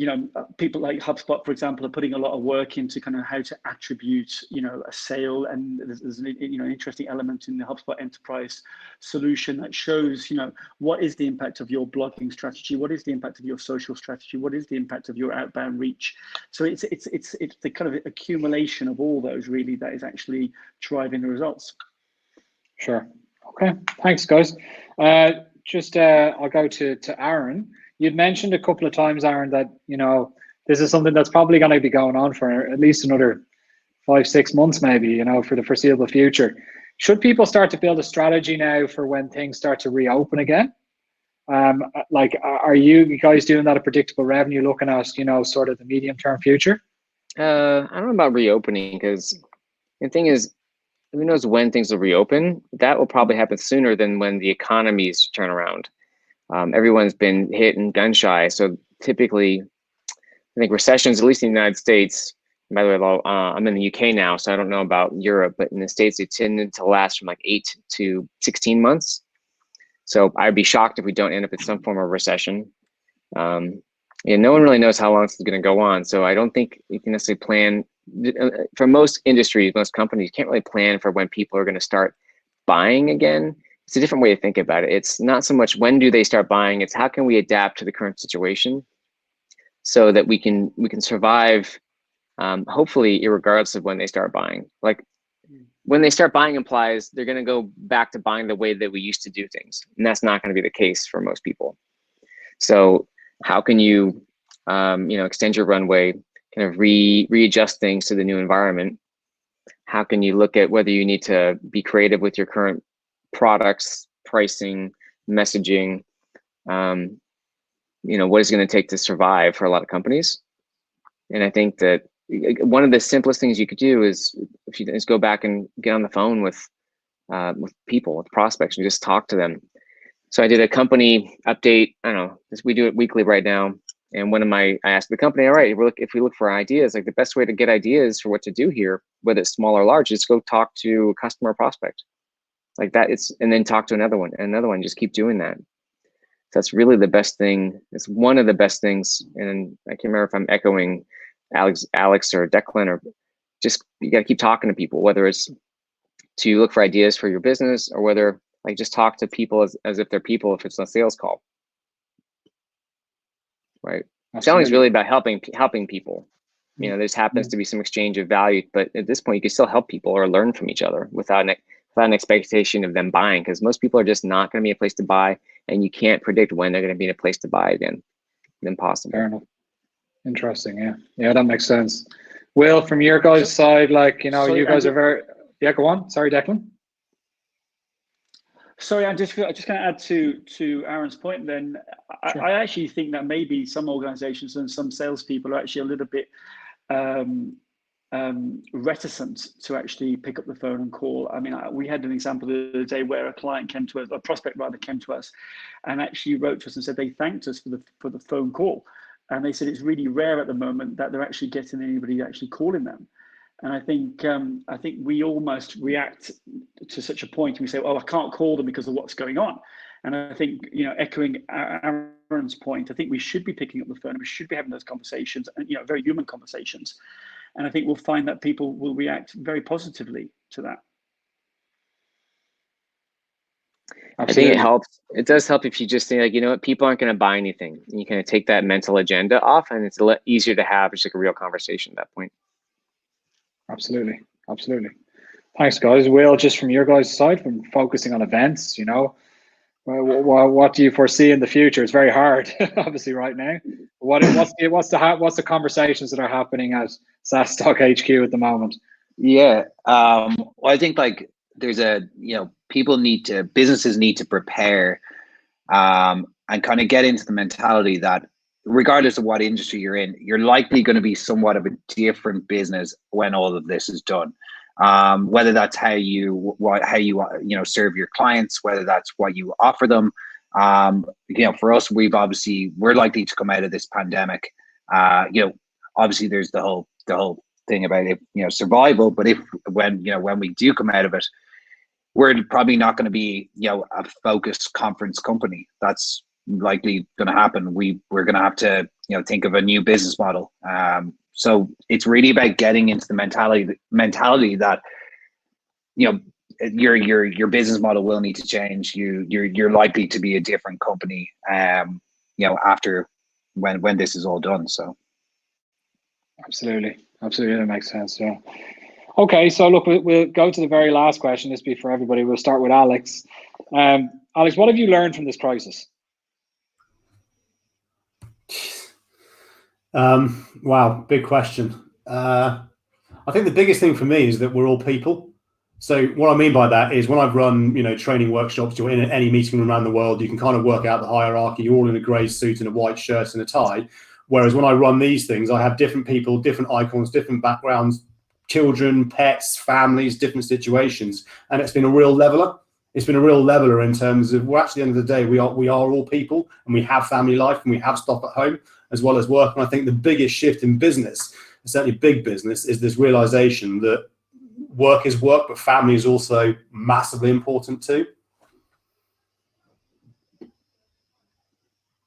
people like HubSpot, for example, are putting a lot of work into kind of how to attribute, a sale. And there's an interesting element in the HubSpot enterprise solution that shows, what is the impact of your blogging strategy? What is the impact of your social strategy? What is the impact of your outbound reach? So it's the kind of accumulation of all those, really, that is actually driving the results. Sure. Okay. Thanks, guys. I'll go to Aaron. You'd mentioned a couple of times, Aaron, that, this is something that's probably going to be going on for at least another 5-6 months, maybe, for the foreseeable future. Should people start to build a strategy now for when things start to reopen again? Like, are you guys doing that, a predictable revenue, looking at, sort of the medium-term future? I don't know about reopening, because the thing is, who knows when things will reopen? That will probably happen sooner than when the economies turn around. Everyone's been hit and gun shy. So typically, I think recessions, at least in the United States, by the way, I'm in the UK now, so I don't know about Europe, but in the States, they tended to last from like 8 to 16 months. So I'd be shocked if we don't end up in some form of recession. No one really knows how long this is going to go on. So I don't think you can necessarily plan. For most industries, most companies, you can't really plan for when people are going to start buying again. It's a different way to think about it. It's not so much when do they start buying, it's how can we adapt to the current situation so that we can survive, hopefully irregardless of when they start buying. Like, when they start buying implies they're going to go back to buying the way that we used to do things, and that's not going to be the case for most people. So how can you extend your runway, kind of readjust things to the new environment? How can you look at whether you need to be creative with your current products, pricing, messaging, what is going to take to survive for a lot of companies? And I think that one of the simplest things you could do is go back and get on the phone with people, with prospects, and just talk to them. So I did a company update. I don't know, we do it weekly right now. And I asked the company, all right, if we look for ideas, like the best way to get ideas for what to do here, whether it's small or large, is go talk to a customer or prospect. Like that, and then talk to another one, just keep doing that. that's really the best thing. It's one of the best things. And I can't remember if I'm echoing Alex or Declan, or just, you got to keep talking to people, whether it's to look for ideas for your business, or whether like just talk to people as if they're people, if it's a sales call, right? Selling is really about helping people. You know, there happens to be some exchange of value, but at this point you can still help people or learn from each other without an expectation of them buying, because most people are just not going to be a place to buy, and you can't predict when they're going to be in a place to buy again. It's impossible. Fair enough. Interesting. Yeah, that makes sense. Will, from your guys' side, like, you know, sorry, you guys are very, yeah, go on. Sorry, Declan. Sorry, I'm just going to add to Aaron's point then. Sure. I actually think that maybe some organizations and some salespeople are actually a little bit reticent to actually pick up the phone and call. I mean, we had an example the other day where a client came to us, a prospect rather came to us, and actually wrote to us and said they thanked us for the phone call. And they said it's really rare at the moment that they're actually getting anybody actually calling them. And I think we almost react to such a point, and we say, "Oh, I can't call them because of what's going on." And I think, you know, echoing Aaron's point, I think we should be picking up the phone and we should be having those conversations, and, you know, very human conversations. And I think we'll find that people will react very positively to that. I think it helps. It does help if you just say, like, you know what, people aren't going to buy anything. And you kind of take that mental agenda off, and it's a lot easier to have just like a real conversation at that point. Absolutely. Thanks, guys. Will, just from your guys' side, from focusing on events, you know, what do you foresee in the future? It's very hard, obviously, right now. What's the conversations that are happening at SaaStock HQ at the moment? Yeah, well, I think like there's businesses need to prepare and kind of get into the mentality that regardless of what industry you're in, you're likely going to be somewhat of a different business when all of this is done. Whether that's how you serve your clients, whether that's what you offer them. For us, we're likely to come out of this pandemic. Obviously there's the whole thing about it, survival. But when we do come out of it, we're probably not going to be a focused conference company. That's likely going to happen. We're going to have to think of a new business model. So it's really about getting into the mentality that your business model will need to change. You're likely to be a different company after when this is all done. So absolutely that makes sense. Yeah. Okay, so look, we'll go to the very last question. This will be for everybody. We'll start with Alex. Alex, what have you learned from this crisis? Wow, big question. I think the biggest thing for me is that we're all people. So what I mean by that is when I've run, training workshops, you're in any meeting room around the world, you can kind of work out the hierarchy. You're all in a grey suit and a white shirt and a tie. Whereas when I run these things, I have different people, different icons, different backgrounds, children, pets, families, different situations. And it's been a real leveler. It's been a real leveler in terms of, well, actually, at the end of the day, we are all people, and we have family life, and we have stuff at home as well as work. And I think the biggest shift in business, certainly big business, is this realization that work is work, but family is also massively important too.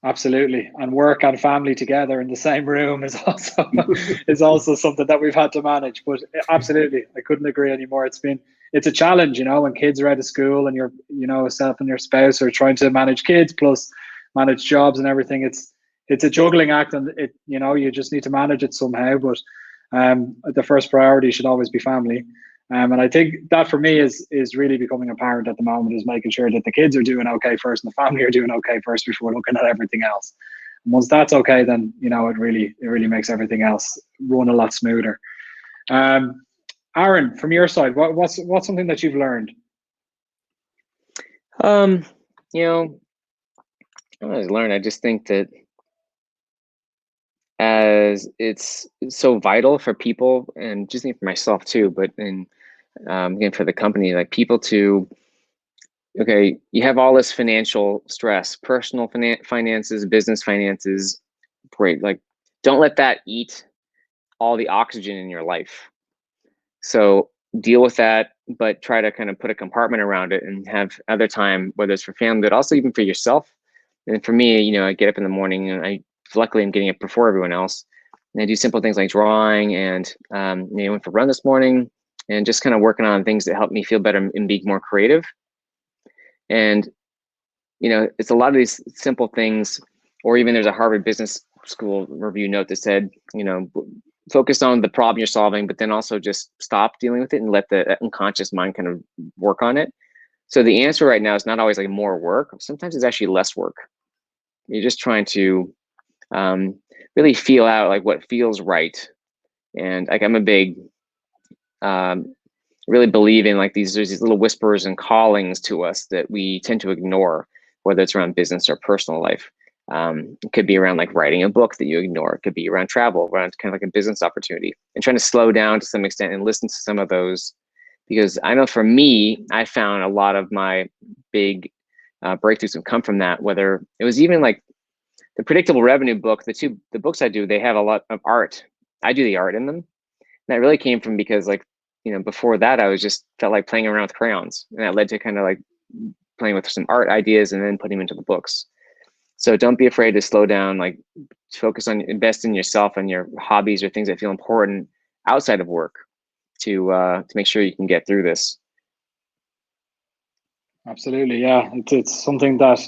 Absolutely, and work and family together in the same room is also something that we've had to manage. But absolutely, I couldn't agree anymore. It's a challenge, when kids are out of school and you're, yourself and your spouse are trying to manage kids plus manage jobs and everything. It's a juggling act, and you just need to manage it somehow. But the first priority should always be family. And I think that for me is really becoming apparent at the moment, is making sure that the kids are doing okay first and the family are doing okay first before looking at everything else. And once that's okay, then it really makes everything else run a lot smoother. Aaron, from your side, what's something that you've learned? I just think that as it's so vital for people, and just think for myself too, but again for the company, like people to, okay, you have all this financial stress, personal finances, business finances, great. Like, don't let that eat all the oxygen in your life. So deal with that, but try to kind of put a compartment around it and have other time, whether it's for family, but also even for yourself, And for me, you know, I get up in the morning and luckily I'm getting up before everyone else. And I do simple things like drawing and, you know, I went for a run this morning and just kind of working on things that help me feel better and be more creative. And, you know, it's a lot of these simple things, or even there's a Harvard Business School review note that said, you know, focus on the problem you're solving, but then also just stop dealing with it and let the unconscious mind kind of work on it. So the answer right now is not always like more work. Sometimes it's actually less work. You're just trying to really feel out like what feels right. And like I'm a big, really believe in like there's these little whispers and callings to us that we tend to ignore, whether it's around business or personal life. It could be around like writing a book that you ignore. It could be around travel, around kind of like a business opportunity, and trying to slow down to some extent and listen to some of those. Because I know for me, I found a lot of my big breakthroughs have come from that, whether it was even like the predictable revenue book, the books I do, they have a lot of art. I do the art in them. And that really came from because like, you know, before that, I was just felt like playing around with crayons, and that led to kind of like playing with some art ideas and then putting them into the books. So don't be afraid to slow down, like focus on, invest in yourself and your hobbies or things that feel important outside of work to make sure you can get through this. Absolutely, yeah. It's something that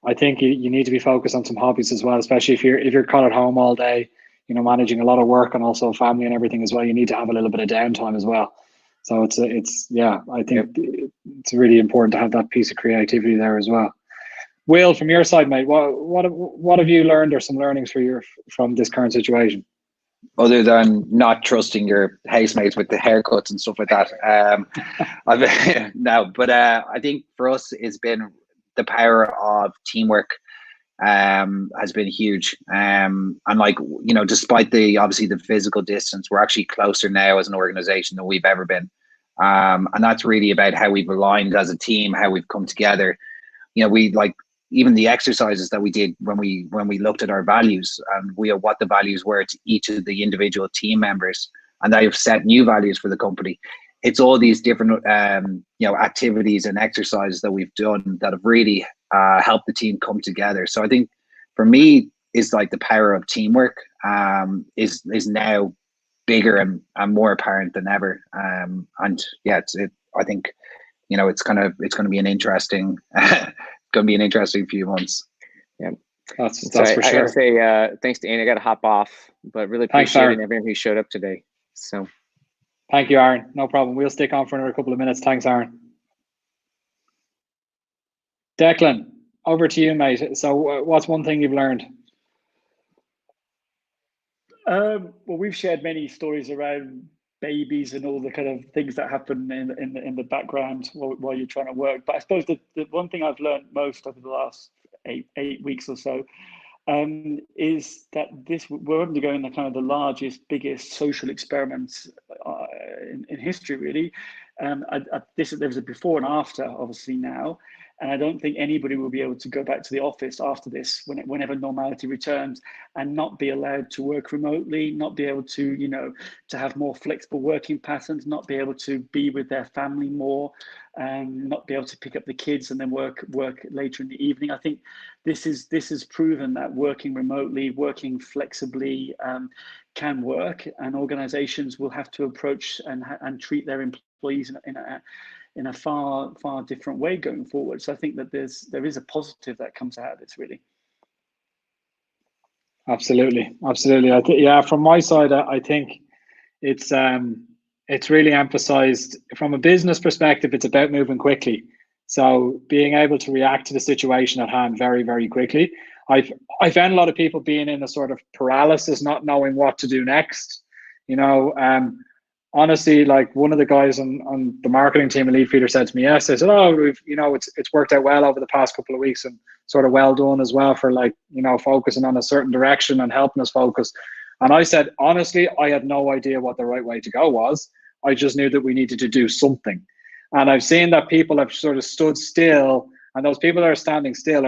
I think you need to be focused on some hobbies as well, especially if you're caught at home all day, you know, managing a lot of work and also family and everything as well. You need to have a little bit of downtime as well. So it's yeah, I think it's really important to have that piece of creativity there as well. Will, from your side, mate, what have you learned or some learnings from this current situation? Other than not trusting your housemates with the haircuts and stuff like that. I think for us, it's been the power of teamwork has been huge. And like, you know, despite obviously the physical distance, we're actually closer now as an organization than we've ever been. And that's really about how we've aligned as a team, how we've come together. You know, we like even the exercises that we did when we looked at our values and what the values were to each of the individual team members, and they have set new values for the company. It's all these different you know, activities and exercises that we've done that have really helped the team come together. So I think for me, is like the power of teamwork is now bigger and more apparent than ever. And yeah, I think, you know, it's going to be an interesting few months. Yeah, that's so for sure. I gotta say thanks to Andy. I got to hop off, but really appreciate everyone who showed up today. So thank you, Aaron. No problem. We'll stick on for another couple of minutes. Thanks, Aaron. Declan, over to you, mate. So what's one thing you've learned? Well, we've shared many stories around babies and all the kind of things that happen in the background while you're trying to work. But I suppose the one thing I've learned most over the last eight weeks or so is that we're undergoing the kind of the largest, biggest social experiments in history, really. There's a before and after, obviously now, and I don't think anybody will be able to go back to the office after this, whenever normality returns, and not be allowed to work remotely, not be able to, you know, to have more flexible working patterns, not be able to be with their family more, not be able to pick up the kids and then work later in the evening. I think this has proven that working remotely, working flexibly can work, and organizations will have to approach and treat their employees in a far different way going forward. So I think that there is a positive that comes out of this, really. Absolutely. Yeah, from my side, I think it's really emphasized from a business perspective. It's about moving quickly, so being able to react to the situation at hand very, very quickly. I found a lot of people being in a sort of paralysis, not knowing what to do next. You know, honestly, like one of the guys on the marketing team at Leadfeeder said to me, yes, I said, oh, it's worked out well over the past couple of weeks, and sort of well done as well for, like, you know, focusing on a certain direction and helping us focus. And I said, honestly, I had no idea what the right way to go was. I just knew that we needed to do something. And I've seen that people have sort of stood still, and those people that are standing still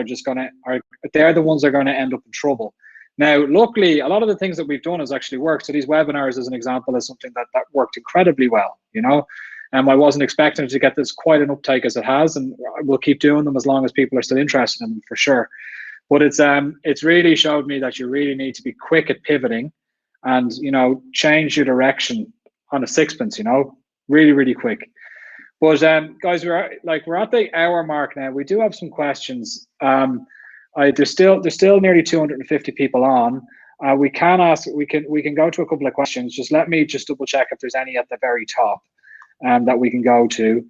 they're the ones that are going to end up in trouble. Now, luckily, a lot of the things that we've done has actually worked. So these webinars, as an example, is something that worked incredibly well, you know. I wasn't expecting to get this quite an uptake as it has, and we'll keep doing them as long as people are still interested in them, for sure. But it's really showed me that you really need to be quick at pivoting, and change your direction on a sixpence. Really, really quick. But guys, we're at the hour mark now. We do have some questions. There's still nearly 250 people on. We can go to a couple of questions. Just let me double check if there's any at the very top that we can go to.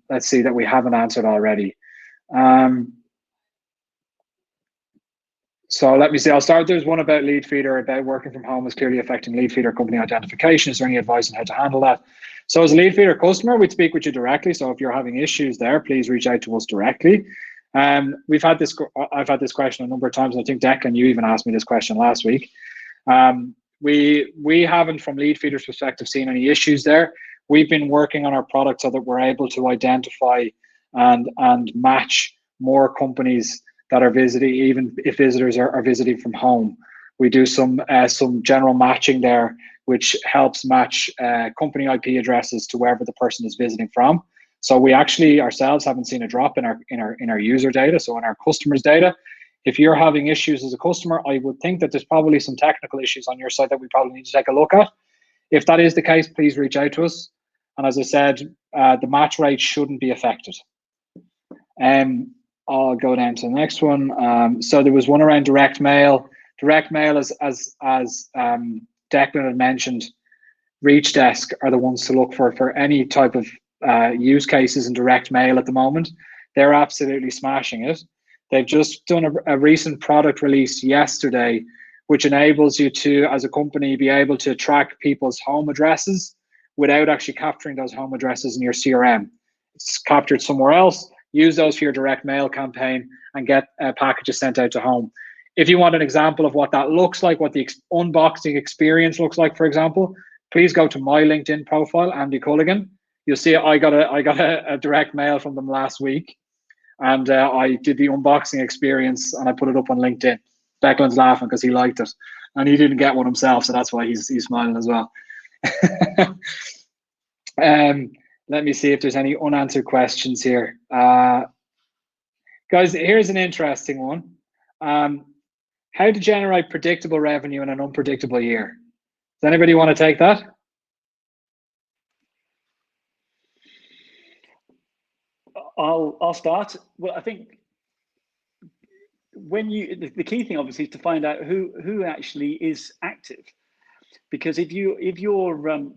Let's see that we haven't answered already. So let me see. I'll start. There's one about Leadfeeder, about working from home is clearly affecting Leadfeeder company identification. Is there any advice on how to handle that? So as a Leadfeeder customer, we'd speak with you directly. So if you're having issues there, please reach out to us directly. I've had this question a number of times, and I think Declan, you even asked me this question last week. We haven't, from Leadfeeder's perspective, seen any issues there. We've been working on our product so that we're able to identify and match more companies that are visiting, even if visitors are visiting from home. We do some general matching there, which helps match company IP addresses to wherever the person is visiting from. So we actually ourselves haven't seen a drop in our user data, so in our customers' data. If you're having issues as a customer, I would think that there's probably some technical issues on your side that we probably need to take a look at. If that is the case, please reach out to us. And as I said, the match rate shouldn't be affected. I'll go down to the next one. So there was one around direct mail. Direct mail, as Declan had mentioned, Reach Desk are the ones to look for any type of use cases in direct mail at the moment. They're absolutely smashing it. They've just done a recent product release yesterday, which enables you to, as a company, be able to track people's home addresses without actually capturing those home addresses in your CRM. It's captured somewhere else. Use those for your direct mail campaign and get packages sent out to home. If you want an example of what that looks like, what the unboxing experience looks like, for example, please go to my LinkedIn profile, Andy Culligan. You'll see I got a direct mail from them last week, and I did the unboxing experience and I put it up on LinkedIn. Declan's laughing because he liked it, and he didn't get one himself, so that's why he's smiling as well. Let me see if there's any unanswered questions here. Guys, here's an interesting one. How to generate predictable revenue in an unpredictable year. Does anybody want to take that? I'll start. Well, I think the key thing obviously is to find out who actually is active. Because if your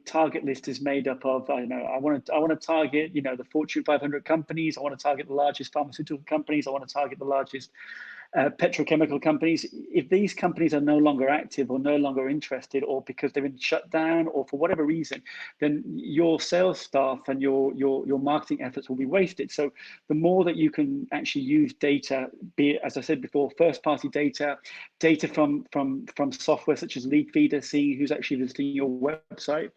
target list is made up of, I want to target, the Fortune 500 companies, I want to target the largest pharmaceutical companies, I want to target the largest petrochemical companies. If these companies are no longer active or no longer interested, or because they're in shutdown or for whatever reason, then your sales staff and your marketing efforts will be wasted. So the more that you can actually use data, be it, as I said before, first-party data from software such as Leadfeeder, seeing who's actually visiting your website,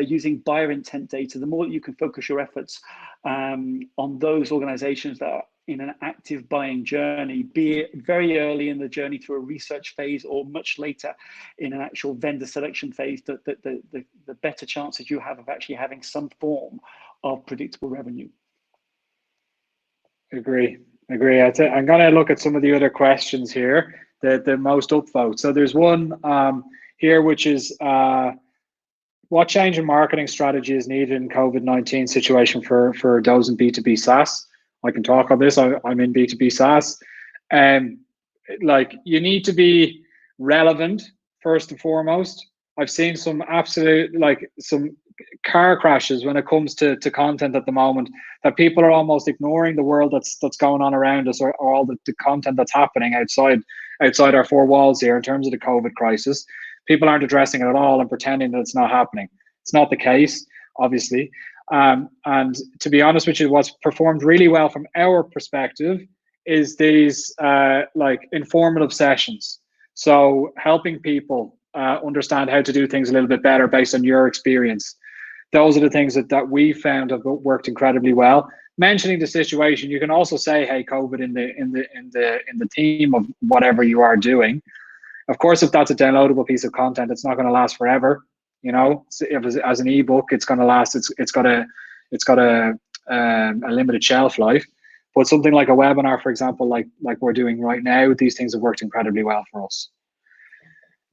using buyer intent data, the more that you can focus your efforts on those organizations that are in an active buying journey, be it very early in the journey through a research phase or much later in an actual vendor selection phase, the better chances you have of actually having some form of predictable revenue. Agree. I'm going to look at some of the other questions here, the most upvote. So there's one here, which is what change in marketing strategy is needed in COVID-19 situation for those in B2B SaaS? I can talk on this. I'm in B2B SaaS. You need to be relevant first and foremost. I've seen some absolute, some car crashes when it comes to content at the moment, that people are almost ignoring the world that's going on around us, or all the content that's happening outside our four walls here in terms of the COVID crisis. People aren't addressing it at all and pretending that it's not happening. It's not the case, obviously. And to be honest with you, what's performed really well from our perspective is these informative sessions. So helping people understand how to do things a little bit better based on your experience. Those are the things that we found have worked incredibly well. Mentioning the situation, you can also say, "Hey, COVID," in the theme of whatever you are doing. Of course, if that's a downloadable piece of content, it's not going to last forever. So if it's, as an ebook, it's going to last. It's got a limited shelf life. But something like a webinar, for example, like we're doing right now, these things have worked incredibly well for us.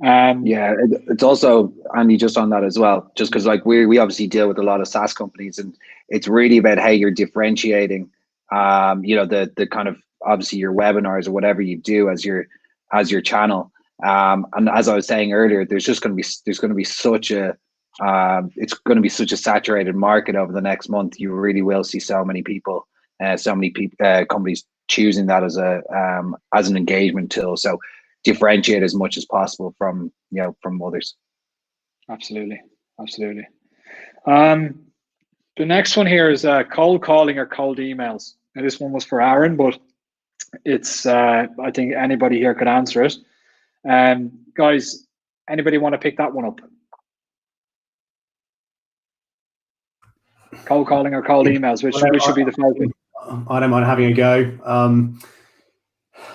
Yeah, it's also, Andy, just on that as well, just because like we obviously deal with a lot of SaaS companies, and it's really about how you're differentiating, the kind of, obviously your webinars or whatever you do as your channel. And as I was saying earlier, there's going to be such a it's going to be such a saturated market over the next month. You really will see so many people, companies choosing that as an engagement tool. So differentiate as much as possible from others. Absolutely. The next one here is cold calling or cold emails. Now, this one was for Aaron, but it's I think anybody here could answer it. Guys, anybody want to pick that one up? Cold calling or cold emails, which should be the focus? I don't mind having a go.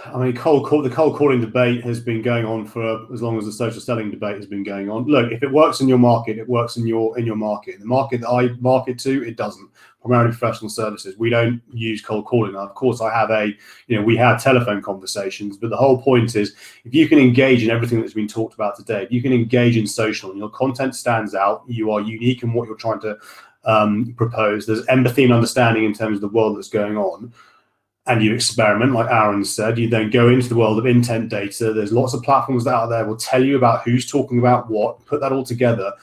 I mean, the cold calling debate has been going on for as long as the social selling debate has been going on. Look, if it works in your market, it works in your market. In the market that I market to, it doesn't. Primarily professional services. We don't use cold calling. Now, of course, we have telephone conversations, but the whole point is, if you can engage in everything that's been talked about today, if you can engage in social and your content stands out, you are unique in what you're trying to propose. There's empathy and understanding in terms of the world that's going on. And you experiment, like Aaron said, you then go into the world of intent data. There's lots of platforms out there will tell you about who's talking about what, put that all together.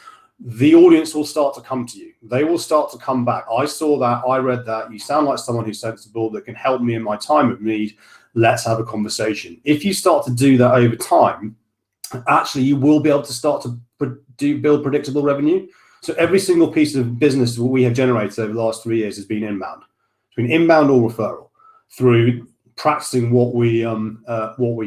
The audience will start to come to you. They will start to come back. I saw that, I read that. You sound like someone who's sensible, that can help me in my time of need. Let's have a conversation. If you start to do that over time, actually you will be able to start to build predictable revenue. So every single piece of business that we have generated over the last 3 years has been inbound. It's been inbound or referral, through practicing what we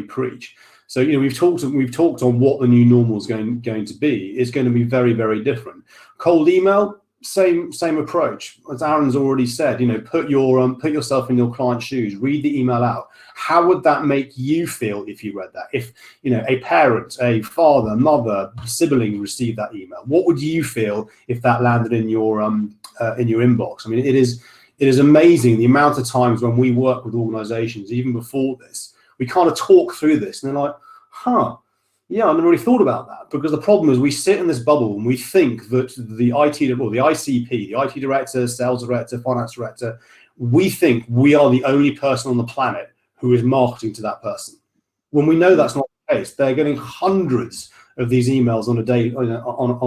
preach. So we've talked on what the new normal is going to be. It's going to be very, very different. Cold email, same approach. As Aaron's already said, put yourself in your client's shoes, read the email out. How would that make you feel if you read that? If a parent, a father, mother, sibling received that email, what would you feel if that landed in your inbox? I mean, it is amazing the amount of times when we work with organizations, even before this, we kind of talk through this and they're like, yeah, I never really thought about that. Because the problem is we sit in this bubble and we think that the IT or the ICP, the IT director, sales director, finance director, we think we are the only person on the planet who is marketing to that person. When we know that's not the case, they're getting hundreds of these emails on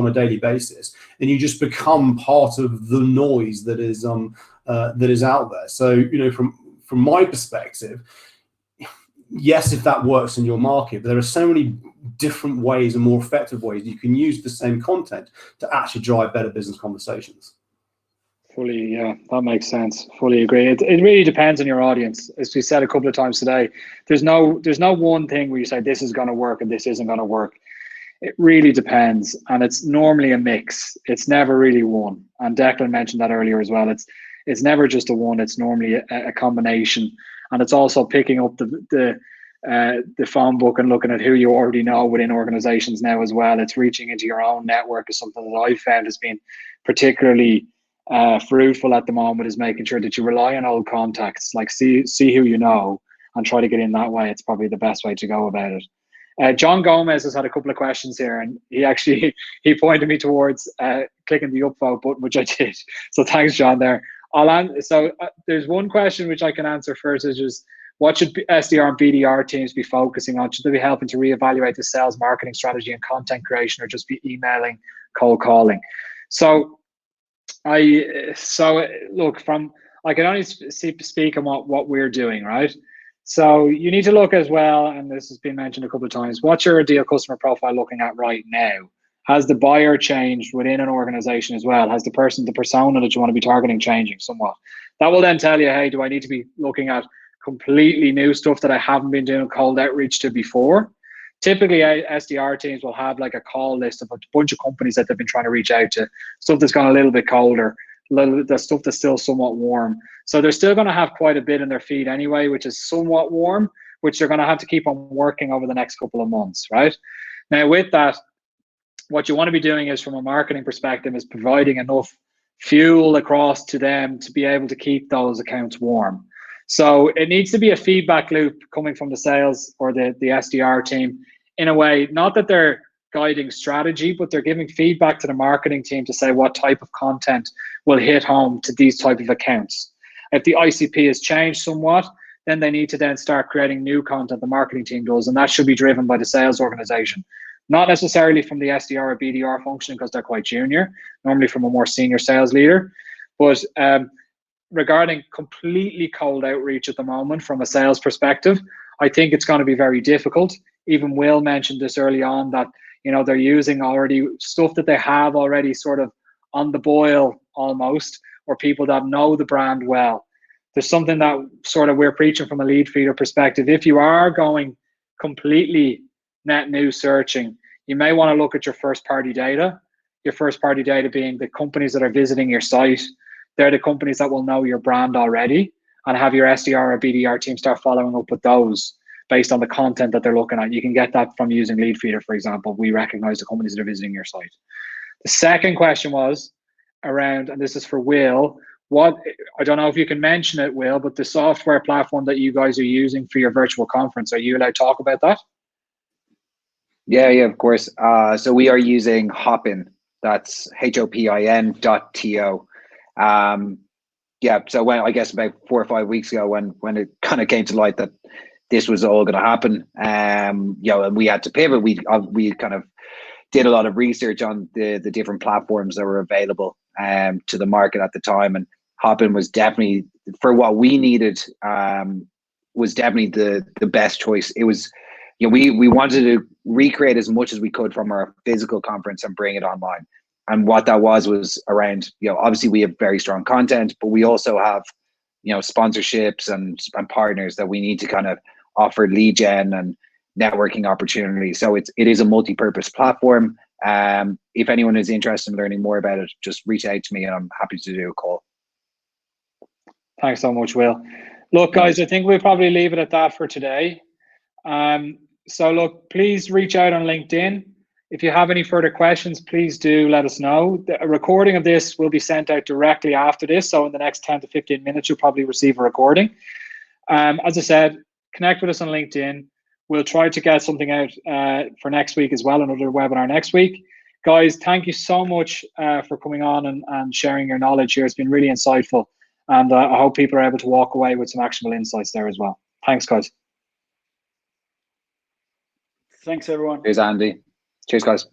a daily basis, and you just become part of the noise that is out there. So from my perspective, yes, if that works in your market, but there are so many different ways and more effective ways you can use the same content to actually drive better business conversations. Fully, yeah, that makes sense. Fully agree. It really depends on your audience. As we said a couple of times today, there's no one thing where you say this is going to work and this isn't going to work. It really depends, and it's normally a mix. It's never really one. And Declan mentioned that earlier as well. It's never just a one. It's normally a combination, and it's also picking up the phone book and looking at who you already know within organizations now as well. It's reaching into your own network is something that I've found has been particularly fruitful at the moment, is making sure that you rely on old contacts, like see who you know and try to get in that way. It's probably the best way to go about it. John Gomez has had a couple of questions here, and he pointed me towards clicking the upvote button, which I did. So thanks, John. There, there's one question which I can answer first, is just what should SDR and BDR teams be focusing on? Should they be helping to reevaluate the sales marketing strategy and content creation, or just be emailing, cold calling? So look, I can only speak on what we're doing, right? So you need to look as well, and this has been mentioned a couple of times, what's your ideal customer profile looking at right now? Has the buyer changed within an organization as well? Has the persona that you want to be targeting changing somewhat? That will then tell you, hey, do I need to be looking at completely new stuff that I haven't been doing cold outreach to before? Typically, SDR teams will have like a call list of a bunch of companies that they've been trying to reach out to, stuff that's gone a little bit colder, the stuff that's still somewhat warm. So they're still going to have quite a bit in their feed anyway, which is somewhat warm, which they're going to have to keep on working over the next couple of months, right? Now, with that, what you want to be doing is, from a marketing perspective, is providing enough fuel across to them to be able to keep those accounts warm. So it needs to be a feedback loop coming from the sales or the SDR team in a way, not that they're guiding strategy, but they're giving feedback to the marketing team to say what type of content will hit home to these type of accounts. If the ICP has changed somewhat, then they need to then start creating new content the marketing team does, and that should be driven by the sales organization. Not necessarily from the SDR or BDR function because they're quite junior, normally from a more senior sales leader. But regarding completely cold outreach at the moment from a sales perspective, I think it's going to be very difficult. Even Will mentioned this early on that, you know, they're using already stuff that they have already sort of on the boil almost, or people that know the brand well. There's something that sort of we're preaching from a Leadfeeder perspective. If you are going completely net new searching, you may want to look at your first party data. Your first party data being the companies that are visiting your site. They're the companies that will know your brand already, and have your SDR or BDR team start following up with those based on the content that they're looking at. You can get that from using Leadfeeder, for example. We recognize the companies that are visiting your site. The second question was around, and this is for Will, what, I don't know if you can mention it, Will, but the software platform that you guys are using for your virtual conference, are you allowed to talk about that? Yeah, of course. So we are using Hopin. That's HOPIN.to. Yeah, so when, I guess about 4 or 5 weeks ago, when it kind of came to light that this was all going to happen, you know, and we had to pivot, we kind of did a lot of research on the different platforms that were available to the market at the time, and Hopin was definitely, for what we needed, was definitely the best choice. It was, you know, we wanted to recreate as much as we could from our physical conference and bring it online. And what that was around, you know, obviously we have very strong content, but we also have, you know, sponsorships and partners that we need to kind of offer lead gen and networking opportunities. So it is a multi-purpose platform. If anyone is interested in learning more about it, just reach out to me and I'm happy to do a call. Thanks so much, Will. Look, guys, I think we'll probably leave it at that for today. So look, please reach out on LinkedIn. If you have any further questions, please do let us know. A recording of this will be sent out directly after this. So in the next 10 to 15 minutes, you'll probably receive a recording. As I said, connect with us on LinkedIn. We'll try to get something out for next week as well, another webinar next week. Guys, thank you so much for coming on and sharing your knowledge here. It's been really insightful. And I hope people are able to walk away with some actionable insights there as well. Thanks, guys. Thanks, everyone. Cheers, Andy. Cheers, guys.